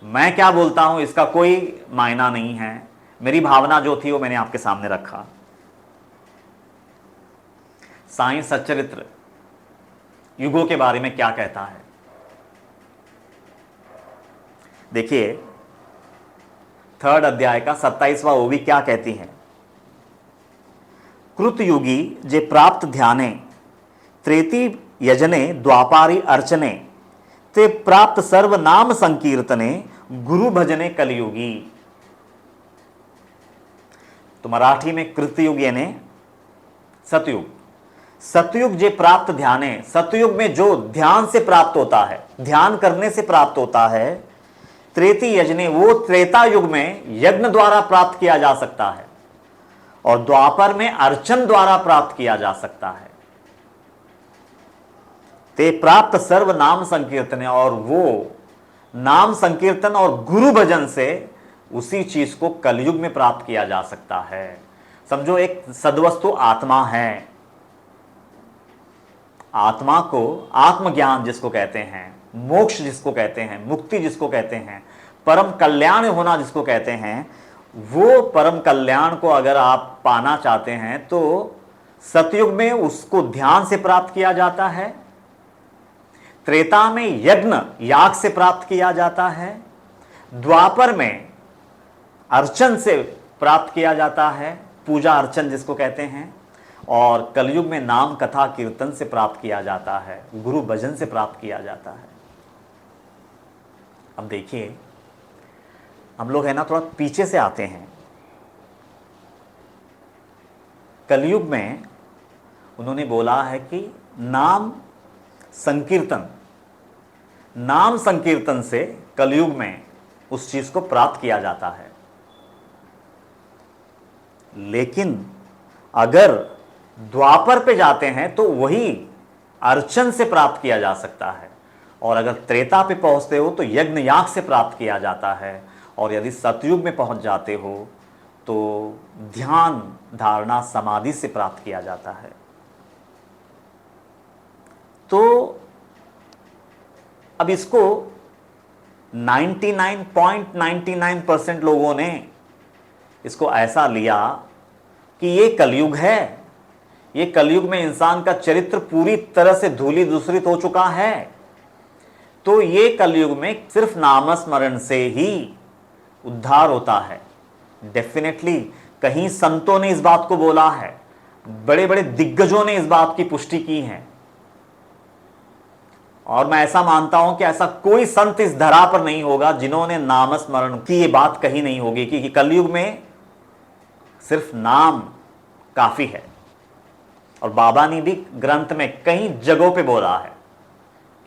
मैं क्या बोलता हूं इसका कोई मायना नहीं है, मेरी भावना जो थी वो मैंने आपके सामने रखा। साईं सच्चरित्र युगों के बारे में क्या कहता है, देखिए 3rd अध्याय का 27वां ओवी क्या कहती है। कृतयुगी जे प्राप्त ध्याने त्रेती यजने द्वापारी अर्चने ते प्राप्त सर्व नाम संकीर्तने गुरु भजने कलयुगी। तो मराठी में कृतयुग यानी सतयुग, सतयुग जे प्राप्त ध्याने, सतयुग में जो ध्यान से प्राप्त होता है, ध्यान करने से प्राप्त होता है, त्रेती यजने वो त्रेता युग में यज्ञ द्वारा प्राप्त किया जा सकता है, और द्वापर में अर्चन द्वारा प्राप्त किया जा सकता है। ते प्राप्त सर्व नाम संकीर्तन, और वो नाम संकीर्तन और गुरु भजन से उसी चीज को कलयुग में प्राप्त किया जा सकता है। समझो एक सद्वस्तु आत्मा है, आत्मा को आत्मज्ञान जिसको कहते हैं, मोक्ष जिसको कहते हैं, मुक्ति जिसको कहते हैं, परम कल्याण होना जिसको कहते हैं, वो परम कल्याण को अगर आप पाना चाहते हैं तो सतयुग में उसको ध्यान से प्राप्त किया जाता है, त्रेता में यज्ञ याग से प्राप्त किया जाता है, द्वापर में अर्चन से प्राप्त किया जाता है, पूजा अर्चन जिसको कहते हैं, और कलयुग में नाम कथा कीर्तन से प्राप्त किया जाता है, गुरु भजन से प्राप्त किया जाता है। अब देखिए हम लोग है ना थोड़ा पीछे से आते हैं। कलयुग में उन्होंने बोला है कि नाम संकीर्तन, नाम संकीर्तन से कलयुग में उस चीज को प्राप्त किया जाता है। लेकिन अगर द्वापर पे जाते हैं तो वही अर्चन से प्राप्त किया जा सकता है, और अगर त्रेता पे पहुंचते हो तो यज्ञ याग से प्राप्त किया जाता है, और यदि सतयुग में पहुंच जाते हो तो ध्यान धारणा समाधि से प्राप्त किया जाता है। तो अब इसको 99.99% लोगों ने इसको ऐसा लिया कि ये कलयुग है, ये कलयुग में इंसान का चरित्र पूरी तरह से धूली दूसरित हो चुका है, तो ये कलयुग में सिर्फ नामस्मरण से ही उद्धार होता है। डेफिनेटली कहीं संतों ने इस बात को बोला है, बड़े बड़े दिग्गजों ने इस बात की पुष्टि की है, और मैं ऐसा मानता हूं कि ऐसा कोई संत इस धरा पर नहीं होगा जिन्होंने नामस्मरण की ये बात कही नहीं होगी कि कलयुग में सिर्फ नाम काफी है। और बाबा ने भी ग्रंथ में कई जगहों पे बोला है,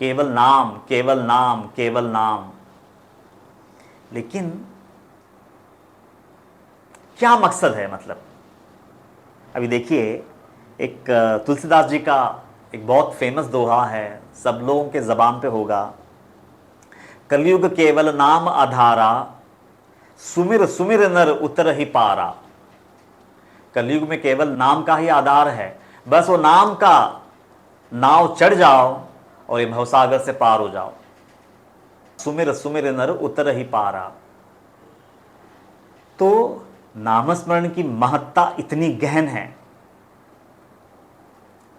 केवल नाम, केवल नाम, केवल नाम। लेकिन क्या मकसद है? मतलब अभी देखिए, एक तुलसीदास जी का एक बहुत फेमस दोहा है, सब लोगों के जबान पे होगा, कलयुग केवल नाम आधारा, सुमिर सुमिर नर उतर ही पारा। कलयुग में केवल नाम का ही आधार है, बस वो नाम का नाव चढ़ जाओ और ये भवसागर से पार हो जाओ। सुमिर सुमिर नर उतर ही पारा। तो नामस्मरण की महत्ता इतनी गहन है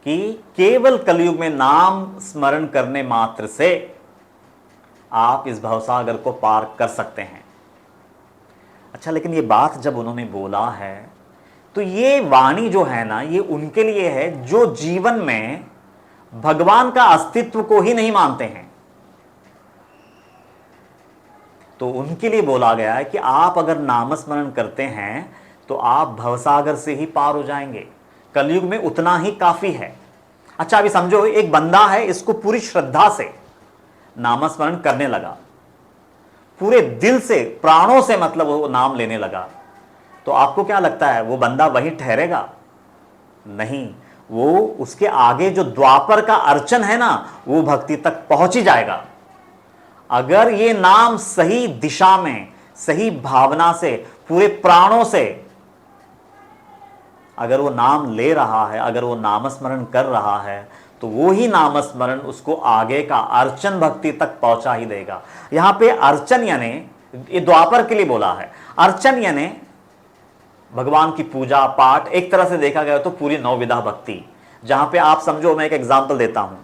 कि केवल कलयुग में नाम स्मरण करने मात्र से आप इस भवसागर को पार कर सकते हैं। अच्छा, लेकिन ये बात जब उन्होंने बोला है तो ये वाणी जो है ना, ये उनके लिए है जो जीवन में भगवान का अस्तित्व को ही नहीं मानते हैं। तो उनके लिए बोला गया है कि आप अगर नामस्मरण करते हैं तो आप भवसागर से ही पार हो जाएंगे, कलयुग में उतना ही काफी है। अच्छा, अभी समझो एक बंदा है, इसको पूरी श्रद्धा से नामस्मरण करने लगा, पूरे दिल से, प्राणों से, मतलब वो नाम लेने लगा, तो आपको क्या लगता है वो बंदा वहीं ठहरेगा? नहीं, वो उसके आगे जो द्वापर का अर्चन है ना, वो भक्ति तक पहुंच ही जाएगा। अगर ये नाम सही दिशा में, सही भावना से, पूरे प्राणों से अगर वो नाम ले रहा है, अगर वो नामस्मरण कर रहा है, तो वो ही नामस्मरण उसको आगे का अर्चन भक्ति तक पहुंचा ही देगा। यहां पे अर्चन यानी, ये द्वापर के लिए बोला है, अर्चन यानी भगवान की पूजा पाठ, एक तरह से देखा गया तो पूरी नौविधा भक्ति। जहां पे आप समझो, मैं एक एग्जांपल देता हूं,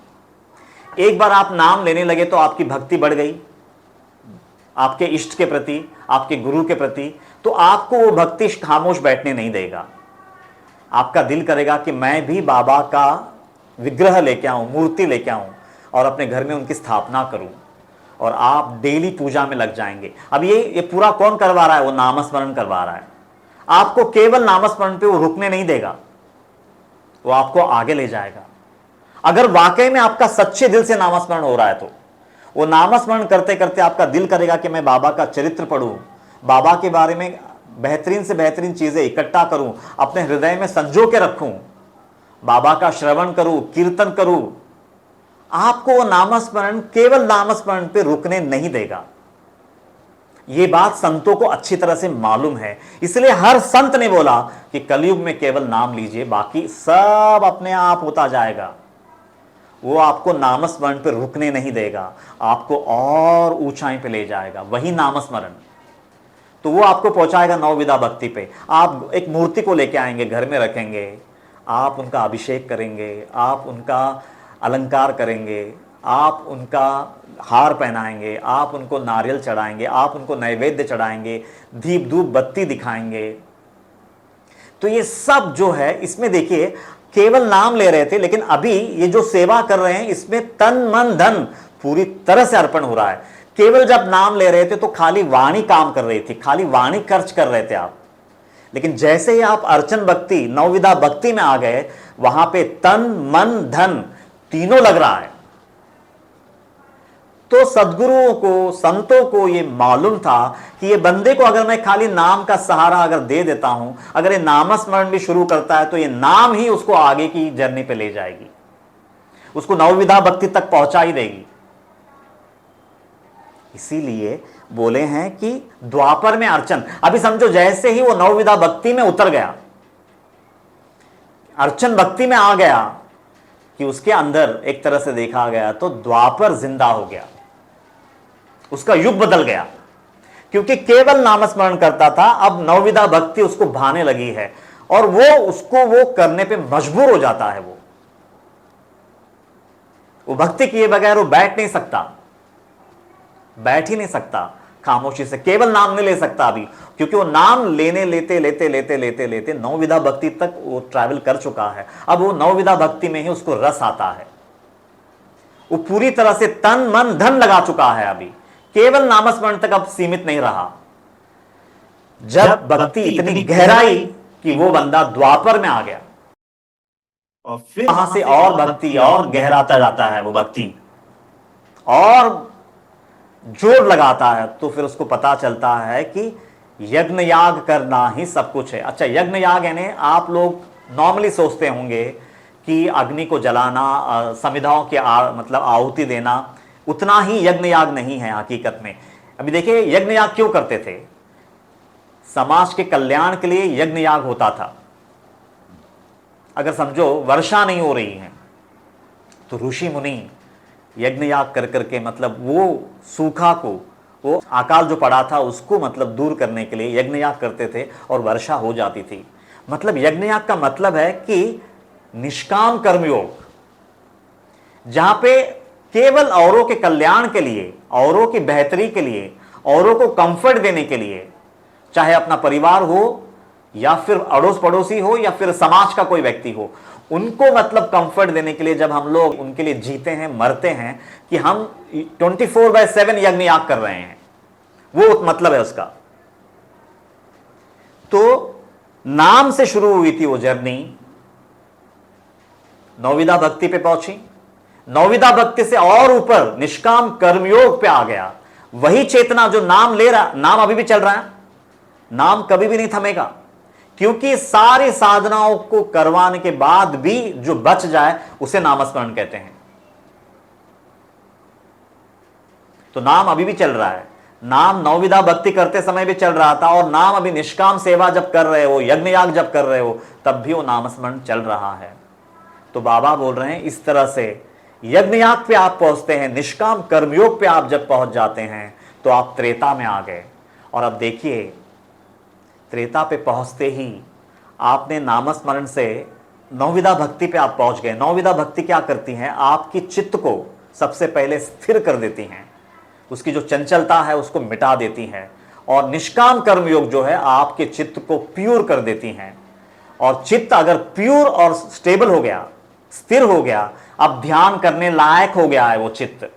एक बार आप नाम लेने लगे तो आपकी भक्ति बढ़ गई आपके इष्ट के प्रति, आपके गुरु के प्रति, तो आपको वो भक्ति खामोश बैठने नहीं देगा। आपका दिल करेगा कि मैं भी बाबा का विग्रह लेके आऊं, मूर्ति लेके आऊं और अपने घर में उनकी स्थापना करूं, और आप डेली पूजा में लग जाएंगे। अब ये पूरा कौन करवा रहा है? वो नामस्मरण करवा रहा है। आपको केवल नामस्मरण पे वो रुकने नहीं देगा, वो आपको आगे ले जाएगा। अगर वाकई में आपका सच्चे दिल से नामस्मरण हो रहा है तो वो नामस्मरण करते करते आपका दिल करेगा कि मैं बाबा का चरित्र पढ़ूं, बाबा के बारे में बेहतरीन से बेहतरीन चीजें इकट्ठा करूं, अपने हृदय में संजो के रखूं, बाबा का श्रवण करूं, कीर्तन करूं। आपको वो नामस्मरण केवल नामस्मरण पे रुकने नहीं देगा। ये बात संतों को अच्छी तरह से मालूम है, इसलिए हर संत ने बोला कि कलयुग में केवल नाम लीजिए, बाकी सब अपने आप होता जाएगा। वो आपको नामस्मरण पे रुकने नहीं देगा, आपको और ऊंचाई पे ले जाएगा, वही नामस्मरण। तो वो आपको पहुंचाएगा नवविधा भक्ति पे। आप एक मूर्ति को लेके आएंगे, घर में रखेंगे, आप उनका अभिषेक करेंगे, आप उनका अलंकार करेंगे, आप उनका हार पहनाएंगे, आप उनको नारियल चढ़ाएंगे, आप उनको नैवेद्य चढ़ाएंगे, दीप धूप बत्ती दिखाएंगे। तो ये सब जो है, इसमें देखिए केवल नाम ले रहे थे, लेकिन अभी ये जो सेवा कर रहे हैं इसमें तन मन धन पूरी तरह से अर्पण हो रहा है। केवल जब नाम ले रहे थे तो खाली वाणी काम कर रही थी, खाली वाणी खर्च कर रहे थे आप, लेकिन जैसे ही आप अर्चन भक्ति, नवविधा भक्ति में आ गए, वहां पे तन मन धन तीनों लग रहा है। तो सद्गुरुओं को, संतों को ये मालूम था कि ये बंदे को अगर मैं खाली नाम का सहारा अगर दे देता हूं, अगर ये नामस्मरण भी शुरू करता है, तो ये नाम ही उसको आगे की जर्नी पे ले जाएगी, उसको नवविधा भक्ति तक पहुंचा ही देगी। इसीलिए बोले हैं कि द्वापर में अर्चन। अभी समझो जैसे ही वो नवविधा भक्ति में उतर गया, अर्चन भक्ति में आ गया, कि उसके अंदर एक तरह से देखा गया तो द्वापर जिंदा हो गया, उसका युग बदल गया। क्योंकि केवल नामस्मरण करता था, अब नवविधा भक्ति उसको भाने लगी है और वो उसको वो करने पे मजबूर हो जाता है। वो भक्ति किए बगैर वो बैठ नहीं सकता, बैठ ही नहीं सकता खामोशी से, केवल नाम नहीं ले सकता अभी, क्योंकि वो नाम लेने लेते लेते लेते लेते लेते नवविधा भक्ति तक वो ट्रैवल कर चुका है। अब वो नवविधा भक्ति में ही उसको रस आता है, वो पूरी तरह से तन मन धन लगा चुका है, अभी केवल नामस्मरण तक अब सीमित नहीं रहा। जब भक्ति इतनी गहराई कि वो बंदा द्वापर में आ गया, और फिर वहां से और भक्ति और गहराता जाता है वो भक्ति, और जोर लगाता है, तो फिर उसको पता चलता है कि यज्ञ याग करना ही सब कुछ है। अच्छा, यज्ञ याग यानी आप लोग नॉर्मली सोचते होंगे कि अग्नि को जलाना, समिधाओं की मतलब आहुति देना, उतना ही यज्ञ याग नहीं है हकीकत में। अभी देखिए, यज्ञ याग क्यों करते थे? समाज के कल्याण के लिए यज्ञ याग होता था। अगर समझो वर्षा नहीं हो रही है तो ऋषि मुनि यज्ञ याग कर करके, मतलब वो सूखा को, वो अकाल जो पड़ा था उसको मतलब दूर करने के लिए यज्ञ याग करते थे और वर्षा हो जाती थी। मतलब यज्ञ याग का मतलब है कि निष्काम कर्मयोग, जहां पे केवल औरों के कल्याण के लिए, औरों की बेहतरी के लिए, औरों को कंफर्ट देने के लिए, चाहे अपना परिवार हो या फिर अड़ोस पड़ोसी हो या फिर समाज का कोई व्यक्ति हो, उनको मतलब कंफर्ट देने के लिए जब हम लोग उनके लिए जीते हैं, मरते हैं, कि हम 24/7 यज्ञ याग कर रहे हैं, वो मतलब है उसका। तो नाम से शुरू हुई थी वो जर्नी, नौविधा भक्ति पे पहुंची, नौविधा भक्ति से और ऊपर निष्काम कर्मयोग पे आ गया। वही चेतना जो नाम ले रहा, नाम अभी भी चल रहा है, नाम कभी भी नहीं थमेगा, क्योंकि सारी साधनाओं को करवाने के बाद भी जो बच जाए उसे नामस्मरण कहते हैं। तो नाम अभी भी चल रहा है, नाम नौविधा भक्ति करते समय भी चल रहा था, और नाम अभी निष्काम सेवा जब कर रहे हो, यज्ञ याग जब कर रहे हो, तब भी वो नामस्मरण चल रहा है। तो बाबा बोल रहे हैं इस तरह से यज्ञ याग पे आप पहुंचते हैं, निष्काम कर्मयोग पे आप जब पहुंच जाते हैं तो आप त्रेता में आ गए। और अब देखिए, त्रेता पे पहुंचते ही आपने नामस्मरण से नौविधा भक्ति पे आप पहुंच गए। नौविधा भक्ति क्या करती हैं? आपकी चित्त को सबसे पहले स्थिर कर देती हैं, उसकी जो चंचलता है उसको मिटा देती हैं, और निष्काम कर्मयोग जो है आपके चित्त को प्योर कर देती हैं। और चित्त अगर प्योर और स्टेबल हो गया, स्थिर हो गया, अब ध्यान करने लायक हो गया है वो चित्त,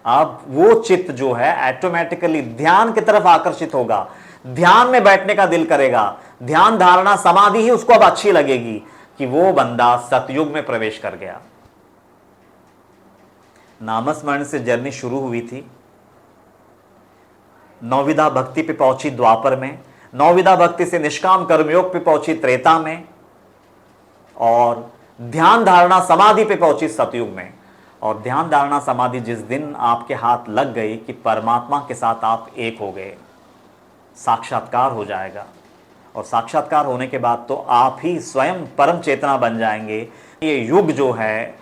अब वो चित्त जो है ऑटोमेटिकली ध्यान की तरफ आकर्षित होगा, ध्यान में बैठने का दिल करेगा, ध्यान धारणा समाधि ही उसको अब अच्छी लगेगी कि वो बंदा सतयुग में प्रवेश कर गया। नामस्मरण से जर्नी शुरू हुई थी, नौविधा भक्ति पे पहुंची द्वापर में, नौविधा भक्ति से निष्काम कर्मयोग पे पहुंची त्रेता में, और ध्यान धारणा समाधि पे पहुंची सतयुग में। और ध्यान धारणा समाधि जिस दिन आपके हाथ लग गई कि परमात्मा के साथ आप एक हो गए, साक्षात्कार हो जाएगा, और साक्षात्कार होने के बाद तो आप ही स्वयं परम चेतना बन जाएंगे। ये युग जो है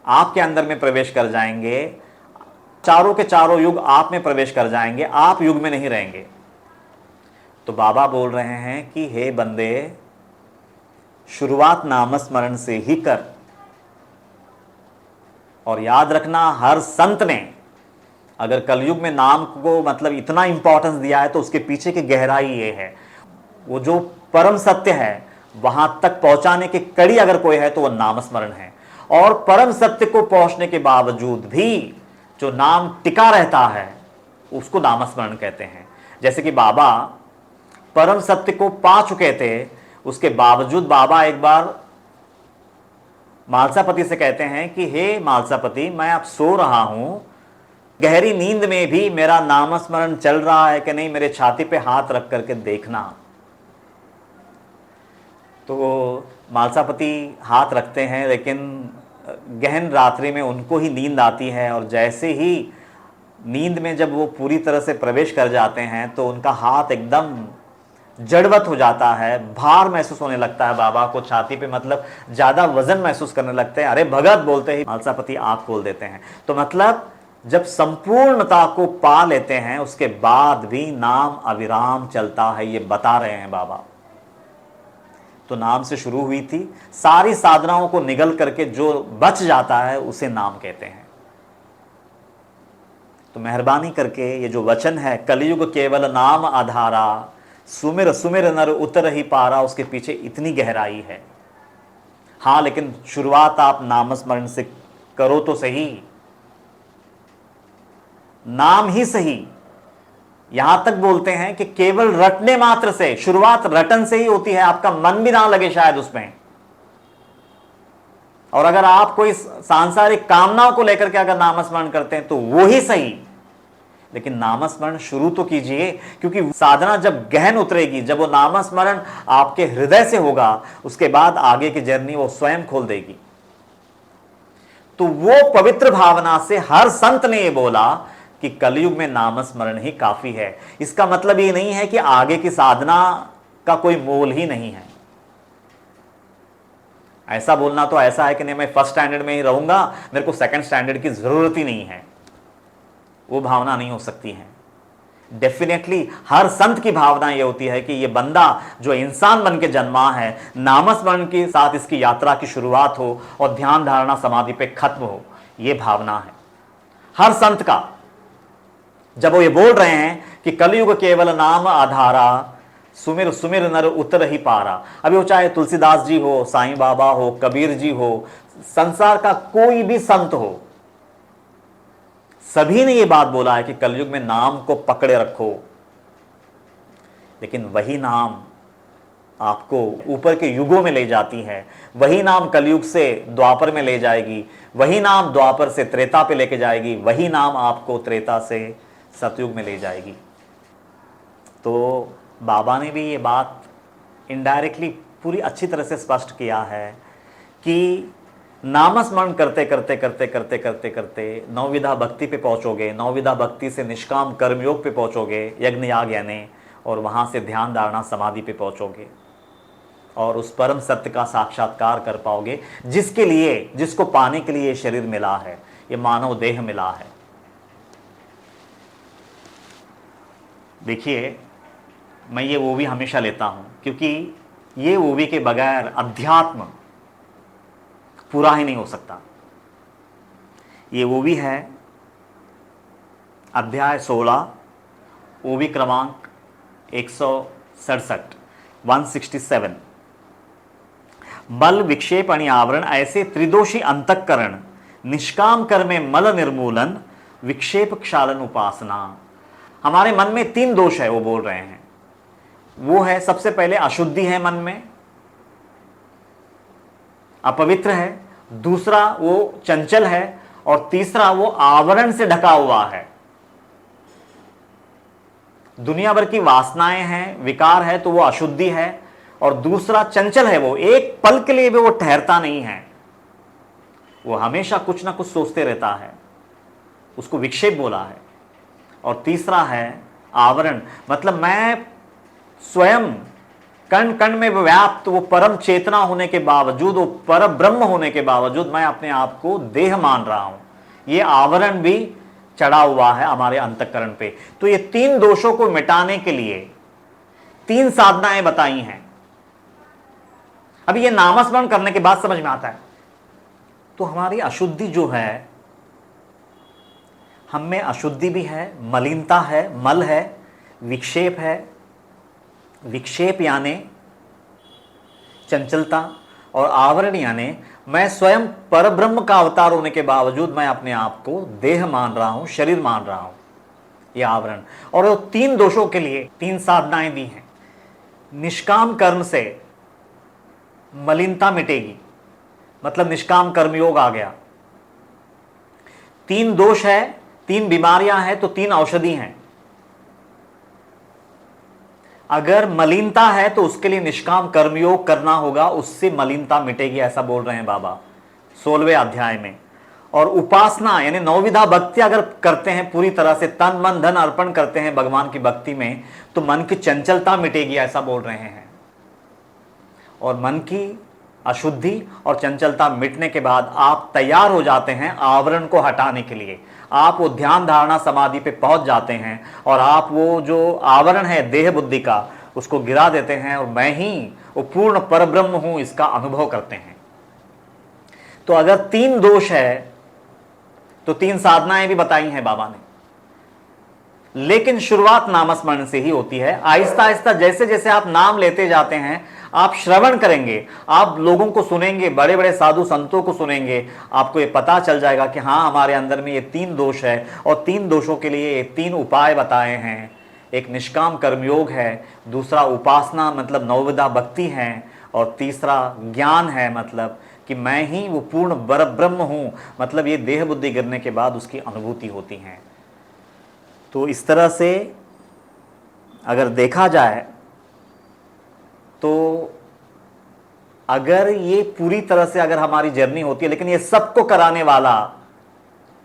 आपके अंदर में प्रवेश कर जाएंगे, चारों के चारों युग आप में प्रवेश कर जाएंगे, आप युग में नहीं रहेंगे। तो बाबा बोल रहे हैं कि हे बंदे, शुरुआत नामस्मरण से ही कर। और याद रखना, हर संत ने अगर कलयुग में नाम को मतलब इतना इंपॉर्टेंस दिया है तो उसके पीछे की गहराई ये है, वो जो परम सत्य है वहां तक पहुंचाने की कड़ी अगर कोई है तो वो नामस्मरण है। और परम सत्य को पहुंचने के बावजूद भी जो नाम टिका रहता है उसको नामस्मरण कहते हैं। जैसे कि बाबा परम सत्य को पा चुके थे, उसके बावजूद बाबा एक बार मालसापति से कहते हैं कि हे मालसापति, मैं अब सो रहा हूं, गहरी नींद में भी मेरा नामस्मरण चल रहा है कि नहीं, मेरे छाती पे हाथ रख करके देखना। तो मालसापति हाथ रखते हैं, लेकिन गहन रात्रि में उनको ही नींद आती है, और जैसे ही नींद में जब वो पूरी तरह से प्रवेश कर जाते हैं तो उनका हाथ एकदम जड़वत हो जाता है, भार महसूस होने लगता है बाबा को छाती पे, मतलब ज्यादा वजन महसूस करने लगते हैं। अरे भगत बोलते ही मालसापति आंख खोल देते हैं। तो मतलब जब संपूर्णता को पा लेते हैं उसके बाद भी नाम अविराम चलता है, ये बता रहे हैं बाबा। तो नाम से शुरू हुई थी, सारी साधनाओं को निगल करके जो बच जाता है उसे नाम कहते हैं। तो मेहरबानी करके ये जो वचन है, कलयुग केवल नाम आधारा, सुमिर सुमिर नर उतर ही पारा, उसके पीछे इतनी गहराई है। हाँ, लेकिन शुरुआत आप नामस्मरण से करो तो सही, नाम ही सही, यहां तक बोलते हैं कि केवल रटने मात्र से, शुरुआत रटन से ही होती है, आपका मन भी ना लगे शायद उसमें। और अगर आप कोई सांसारिक कामनाओं को लेकर के अगर नामस्मरण करते हैं तो वो ही सही, लेकिन नामस्मरण शुरू तो कीजिए, क्योंकि साधना जब गहन उतरेगी, जब वो नामस्मरण आपके हृदय से होगा, उसके बाद आगे की जर्नी वो स्वयं खोल देगी। तो वो पवित्र भावना से हर संत ने ये बोला कि कलयुग में नामस्मरण ही काफी है। इसका मतलब ये नहीं है कि आगे की साधना का कोई मोल ही नहीं है। ऐसा बोलना तो ऐसा है कि नहीं, मैं फर्स्ट स्टैंडर्ड में ही रहूंगा, मेरे को सेकंड स्टैंडर्ड की जरूरत ही नहीं है। वो भावना नहीं हो सकती है। डेफिनेटली हर संत की भावना यह होती है कि ये बंदा जो इंसान बन के जन्मा है, नामस्मरण के साथ इसकी यात्रा की शुरुआत हो और ध्यान धारणा समाधि पे खत्म हो। ये भावना है हर संत का। जब वो ये बोल रहे हैं कि कलयुग केवल नाम आधारा, सुमिर सुमिर नर उतर ही पारा। अभी वो चाहे तुलसीदास जी हो, साईं बाबा हो, कबीर जी हो, संसार का कोई भी संत हो, सभी ने ये बात बोला है कि कलयुग में नाम को पकड़े रखो। लेकिन वही नाम आपको ऊपर के युगों में ले जाती है, वही नाम कलयुग से द्वापर में ले जाएगी, वही नाम द्वापर से त्रेता पे लेके जाएगी, वही नाम आपको त्रेता से सतयुग में ले जाएगी। तो बाबा ने भी ये बात इनडायरेक्टली पूरी अच्छी तरह से स्पष्ट किया है कि नामस्मरण करते करते करते करते करते करते नौविधा भक्ति पे पहुंचोगे, नौविधा भक्ति से निष्काम कर्मयोग पे पहुंचोगे, यज्ञ याग यानी, और वहां से ध्यान धारणा समाधि पे पहुंचोगे और उस परम सत्य का साक्षात्कार कर पाओगे, जिसके लिए, जिसको पाने के लिए ये शरीर मिला है, ये मानव देह मिला है। देखिए, मैं ये वो भी हमेशा लेता हूं, क्योंकि ये वो भी के बगैर अध्यात्म पूरा ही नहीं हो सकता। ये वो भी है अध्याय 16, वो भी क्रमांक 167, 167। बल विक्षेप आणि आवरण ऐसे त्रिदोषी अंतःकरण, निष्काम कर्मे मल निर्मूलन, विक्षेप क्षालन उपासना। हमारे मन में 3 दोष है, वो बोल रहे हैं। वो है, सबसे पहले अशुद्धि है मन में, अपवित्र है, दूसरा वो चंचल है, और तीसरा वो आवरण से ढका हुआ है। दुनिया भर की वासनाएं हैं, विकार है, तो वो अशुद्धि है। और दूसरा चंचल है, वो एक पल के लिए भी वो ठहरता नहीं है, वो हमेशा कुछ ना कुछ सोचते रहता है, उसको विक्षेप बोला है। और तीसरा है आवरण, मतलब मैं स्वयं कण कण में व्याप्त वो परम चेतना होने के बावजूद, वो पर ब्रह्म होने के बावजूद मैं अपने आप को देह मान रहा हूं। ये आवरण भी चढ़ा हुआ है हमारे अंतःकरण पे। तो ये 3 दोषों को मिटाने के लिए 3 साधनाएं बताई हैं। अभी ये नामस्मरण करने के बाद समझ में आता है। तो हमारी अशुद्धि जो है, हम में अशुद्धि भी है, मलिनता है, मल है, विक्षेप है। विक्षेप यानी चंचलता, और आवरण यानी मैं स्वयं परब्रह्म का अवतार होने के बावजूद मैं अपने आप को देह मान रहा हूं, शरीर मान रहा हूं, यह आवरण। और वो 3 दोषों के लिए 3 साधनाएं दी हैं। निष्काम कर्म से मलिनता मिटेगी, मतलब निष्काम कर्मयोग आ गया। 3 दोष है, 3 बीमारियां हैं, तो 3 औषधि हैं। अगर मलिनता है तो उसके लिए निष्काम कर्मयोग करना होगा, उससे मलिनता मिटेगी, ऐसा बोल रहे हैं बाबा 16वें अध्याय में। और उपासना यानी नौविधा भक्ति अगर करते हैं, पूरी तरह से तन मन धन अर्पण करते हैं भगवान की भक्ति में, तो मन की चंचलता मिटेगी, ऐसा बोल रहे हैं। और मन की अशुद्धि और चंचलता मिटने के बाद आप तैयार हो जाते हैं आवरण को हटाने के लिए। आप वो ध्यान धारणा समाधि पे पहुंच जाते हैं और आप वो जो आवरण है देह बुद्धि का, उसको गिरा देते हैं और मैं ही वो पूर्ण परब्रह्म हूं, इसका अनुभव करते हैं। तो अगर 3 दोष है तो 3 साधनाएं भी बताई हैं बाबा ने, लेकिन शुरुआत नामस्मरण से ही होती है। आहिस्ता आहिस्ता जैसे जैसे आप नाम लेते जाते हैं, आप श्रवण करेंगे, आप लोगों को सुनेंगे, बड़े बड़े साधु संतों को सुनेंगे, आपको ये पता चल जाएगा कि हाँ, हमारे अंदर में ये 3 दोष है और 3 दोषों के लिए ये 3 उपाय बताए हैं एक निष्काम कर्मयोग है, दूसरा उपासना मतलब नवविधा भक्ति है, और तीसरा ज्ञान है, मतलब कि मैं ही वो पूर्ण ब्रह्म हूँ, मतलब ये देह बुद्धि गिरने के बाद उसकी अनुभूति होती है। तो इस तरह से अगर देखा जाए तो अगर ये पूरी तरह से अगर हमारी जर्नी होती है, लेकिन ये सबको कराने वाला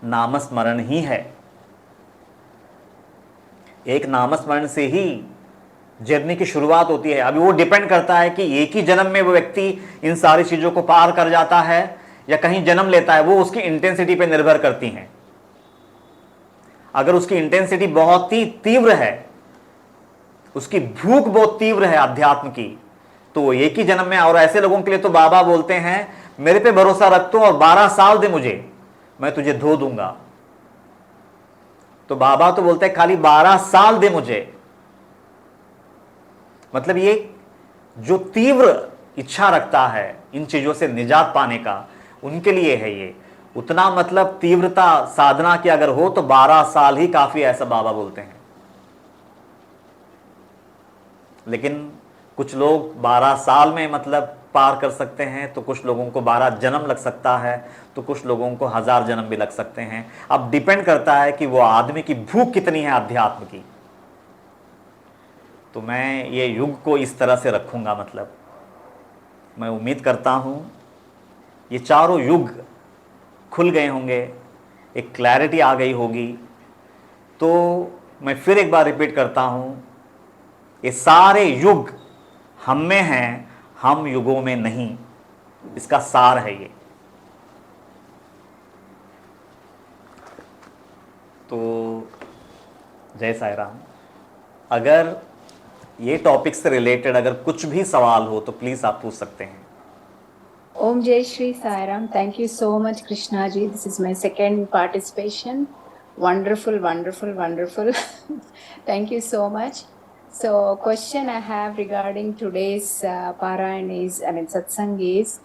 नामस्मरण ही है। एक नामस्मरण से ही जर्नी की शुरुआत होती है। अभी वो डिपेंड करता है कि एक ही जन्म में वो व्यक्ति इन सारी चीजों को पार कर जाता है या कहीं जन्म लेता है, वो उसकी इंटेंसिटी पे निर्भर करती हैं। अगर उसकी इंटेंसिटी बहुत ही तीव्र है, उसकी भूख बहुत तीव्र है अध्यात्म की, तो वो एक ही जन्म में, और ऐसे लोगों के लिए तो बाबा बोलते हैं मेरे पे भरोसा रख तो और 12 साल दे मुझे, मैं तुझे धो दूंगा। तो बाबा तो बोलते हैं खाली 12 साल दे मुझे। मतलब ये जो तीव्र इच्छा रखता है इन चीजों से निजात पाने का, उनके लिए है ये। उतना मतलब तीव्रता साधना की अगर हो तो 12 साल ही काफी, ऐसा बाबा बोलते हैं। लेकिन कुछ लोग 12 साल में मतलब पार कर सकते हैं, तो कुछ लोगों को 12 जन्म लग सकता है, तो कुछ लोगों को 1000 जन्म भी लग सकते हैं। अब डिपेंड करता है कि वो आदमी की भूख कितनी है अध्यात्म की। तो मैं ये युग को इस तरह से रखूंगा, मतलब मैं उम्मीद करता हूँ ये चारों युग खुल गए होंगे, एक क्लैरिटी आ गई होगी। तो मैं फिर एक बार रिपीट करता हूँ, ये सारे युग हम में हैं, हम युगों में नहीं। इसका सार है ये। तो जय साई राम। अगर ये टॉपिक से रिलेटेड अगर कुछ भी सवाल हो तो प्लीज आप पूछ सकते हैं। Om Jai Shri Sai Ram. Thank you so much, Krishna ji. This is my second participation. Wonderful, wonderful, wonderful. Thank you so much. So, question I have regarding today's Parayan is, Satsang is,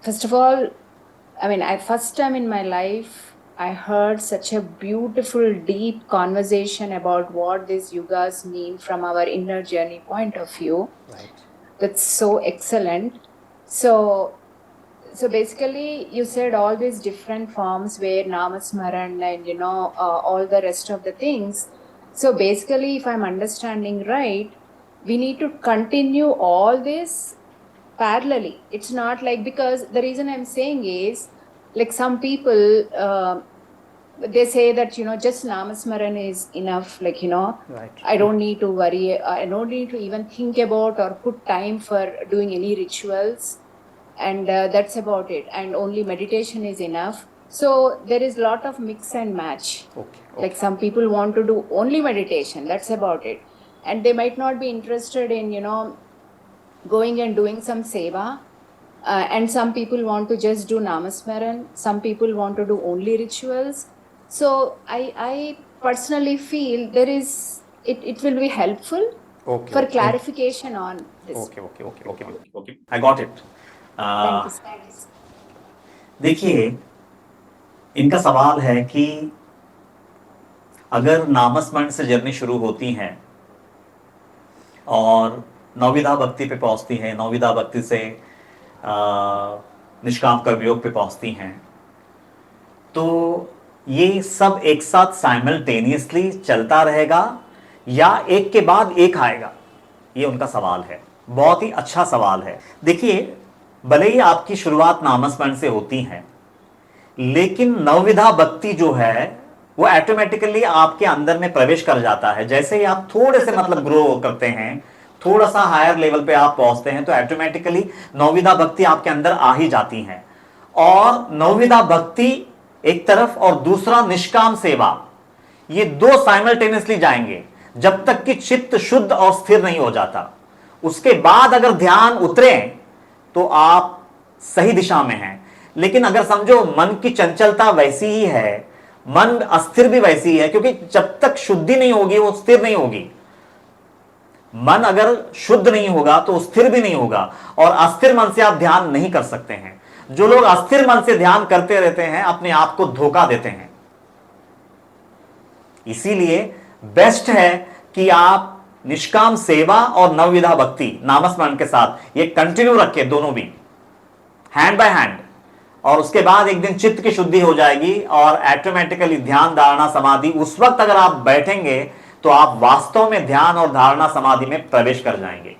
first of all, first time in my life, I heard such a beautiful, deep conversation about what these yugas mean from our inner journey point of view. Right. That's so excellent. So basically you said all these different forms where namasmaran and all the rest of the things. So basically, if I'm understanding right, we need to continue all this parallelly. It's not like, because the reason I'm saying is, like, some people they say that just namasmaran is enough, like Right. I don't need to worry, I don't need to even think about or put time for doing any rituals, and that's about it, and only meditation is enough. So there is a lot of mix and match. Okay. Like, some people want to do only meditation, that's about it, and they might not be interested in going and doing some seva. And some people want to just do namasmaran, some people want to do only rituals. So I personally feel there is, it will be helpful for clarification on this. Okay. I got it. Thank you, sir. देखिए, इनका सवाल है कि अगर नामस्मरण से journey शुरू होती है और नौविधा भक्ति पे पहुंचती है, नौविधा भक्ति से निष्काम कर्मयोग पे पहुंचती हैं, तो ये सब एक साथ साइमल्टेनियसली चलता रहेगा या एक के बाद एक आएगा? ये उनका सवाल है। बहुत ही अच्छा सवाल है। देखिए, भले ही आपकी शुरुआत नामस्मरण से होती है, लेकिन नवविधा भक्ति जो है वो ऑटोमेटिकली आपके अंदर में प्रवेश कर जाता है। जैसे ही आप थोड़े से मतलब ग्रो करते हैं, थोड़ा सा हायर लेवल पे आप पहुंचते हैं, तो ऑटोमेटिकली नवविधा भक्ति आपके अंदर आ ही जाती है। और नवविधा भक्ति एक तरफ और दूसरा निष्काम सेवा, ये दो साइमल्टेनियसली जाएंगे जब तक कि चित्त शुद्ध और स्थिर नहीं हो जाता। उसके बाद अगर ध्यान उतरे तो आप सही दिशा में हैं। लेकिन अगर समझो मन की चंचलता वैसी ही है, मन अस्थिर भी वैसी ही है, क्योंकि जब तक शुद्धि नहीं होगी वो स्थिर नहीं होगी। मन अगर शुद्ध नहीं होगा तो स्थिर भी नहीं होगा, और अस्थिर मन से आप ध्यान नहीं कर सकते हैं। जो लोग अस्थिर मन से ध्यान करते रहते हैं अपने आप को धोखा देते हैं। इसीलिए बेस्ट है कि आप निष्काम सेवा और नवविधा भक्ति नामस्मरण के साथ ये कंटिन्यू रखें, दोनों भी हैंड बाय हैंड। और उसके बाद एक दिन चित्त की शुद्धि हो जाएगी और ऑटोमेटिकली ध्यान धारणा समाधि, उस वक्त अगर आप बैठेंगे तो आप वास्तव में ध्यान और धारणा समाधि में प्रवेश कर जाएंगे।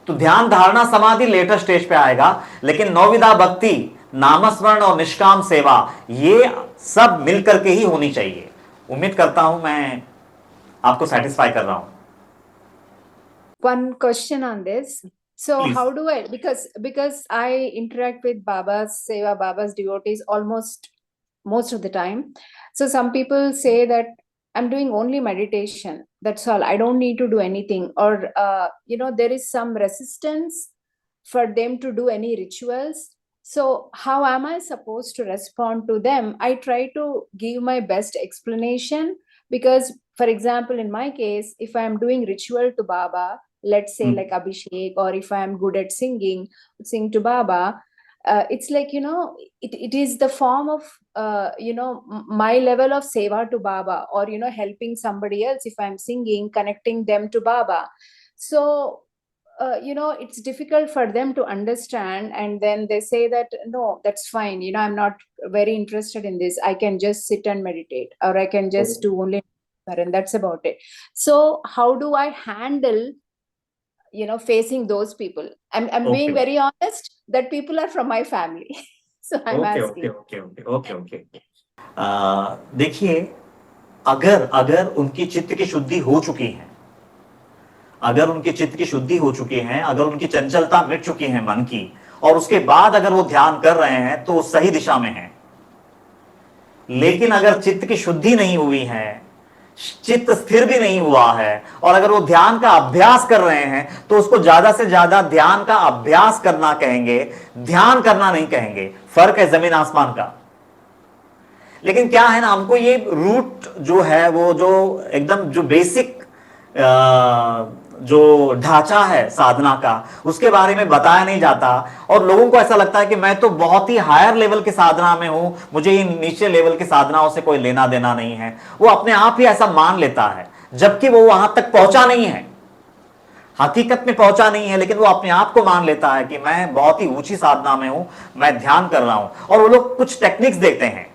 तो ध्यान धारणा समाधि लेटर स्टेज पे आएगा, लेकिन नवविधा भक्ति, नामस्मरण और निष्काम सेवा ये सब मिलकर के ही होनी चाहिए। उम्मीद करता हूं मैं आपको सेटिस्फाई कर रहा हूं। One question on this. So Please. how do I, because I interact with Baba's Seva, Baba's devotees most of the time. So some people say that I'm doing only meditation. That's all. I don't need to do anything. Or, there is some resistance for them to do any rituals. So how am I supposed to respond to them? I try to give my best explanation because, for example, in my case, if I'm doing ritual to Baba, let's say like Abhishek, or if I'm good at sing to Baba, it's like, it is the form of, my level of seva to Baba, or, helping somebody else if I'm singing, connecting them to Baba. So, it's difficult for them to understand. And then they say that, no, that's fine. I'm not very interested in this. I can just sit and meditate, or I can just do only, and that's about it. So how do I handle facing those people? I'm being very honest that people are from my family. So I'm asking. Okay. देखिए, अगर उनकी चित्त की शुद्धि हो चुकी है, अगर उनकी चित्त की शुद्धि हो चुकी है, अगर उनकी चंचलता मिट चुकी है मन की, और उसके बाद अगर वो ध्यान कर रहे हैं तो सही दिशा में है। लेकिन अगर चित्त की शुद्धि नहीं हुई है, चित्त स्थिर भी नहीं हुआ है, और अगर वो ध्यान का अभ्यास कर रहे हैं तो उसको ज्यादा से ज्यादा ध्यान का अभ्यास करना कहेंगे, ध्यान करना नहीं कहेंगे। फर्क है जमीन आसमान का। लेकिन क्या है ना, हमको ये रूट जो है, वो जो एकदम जो बेसिक जो ढांचा है साधना का, उसके बारे में बताया नहीं जाता, और लोगों को ऐसा लगता है कि मैं तो बहुत ही हायर लेवल की साधना में हूं, मुझे इन नीचे लेवल की साधनाओं से कोई लेना देना नहीं है। वो अपने आप ही ऐसा मान लेता है, जबकि वो वहां तक पहुंचा नहीं है, हकीकत में पहुंचा नहीं है, लेकिन वो अपने आप को मान लेता है कि मैं बहुत ही ऊंची साधना में हूं, मैं ध्यान कर रहा हूं। और वो लोग कुछ टेक्निक्स देते हैं,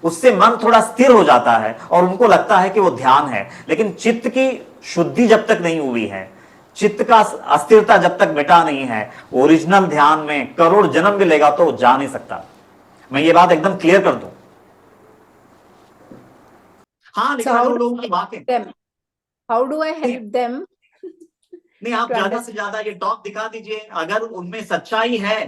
उससे मन थोड़ा स्थिर हो जाता है और उनको लगता है कि वो ध्यान है। लेकिन चित्त की शुद्धि जब तक नहीं हुई है, चित्त का अस्थिरता जब तक मिटा नहीं है, ओरिजिनल ध्यान में करोड़ जन्म भी लेगा तो जा नहीं सकता। मैं ये बात एकदम क्लियर कर दूं। हाँ, लेकिन how do I help them? नहीं, आप ज्यादा से ज्यादा ये टॉप दिखा दीजिए। अगर उनमें सच्चाई है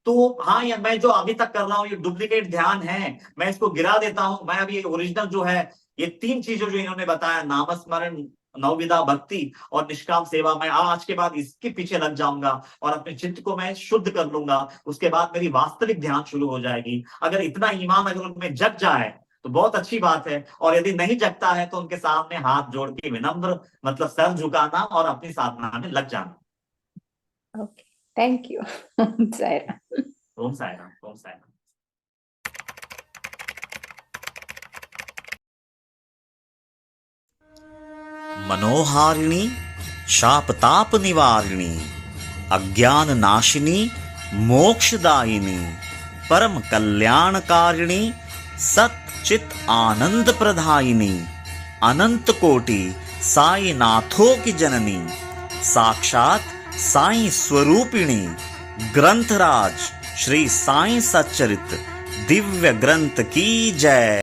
तो हाँ, या मैं जो अभी तक कर रहा हूँ ये डुप्लीकेट ध्यान है, मैं इसको गिरा देता हूँ। मैं अभी ओरिजिनल जो है, ये तीन चीजें जो इन्होंने बताया, नामस्मरण, नवविधा भक्ति और निष्काम सेवा, मैं आज के बाद इसके पीछे लग जाऊंगा और अपने चित्त को मैं शुद्ध कर लूंगा। उसके बाद मेरी वास्तविक ध्यान शुरू हो जाएगी। अगर इतना ईमान अगर उनमें जग जाए तो बहुत अच्छी बात है, और यदि नहीं जगता है तो उनके सामने हाथ जोड़ के विनम्र, मतलब सर झुकाना और अपनी साधना में लग जाना। Okay, thank you. Saira. Om Sairam, Om Sairam. मनोहारिणी, शापताप निवारिणी, अज्ञान नाशिनी, मोक्षदायिनी, परम कल्याणकारिणी, सच्चित आनंद प्रदायिनी, अनंत कोटि साईनाथों की जननी, साक्षात साईं स्वरूपिणी, ग्रंथराज श्री साईं सच्चरित दिव्य ग्रंथ की जय।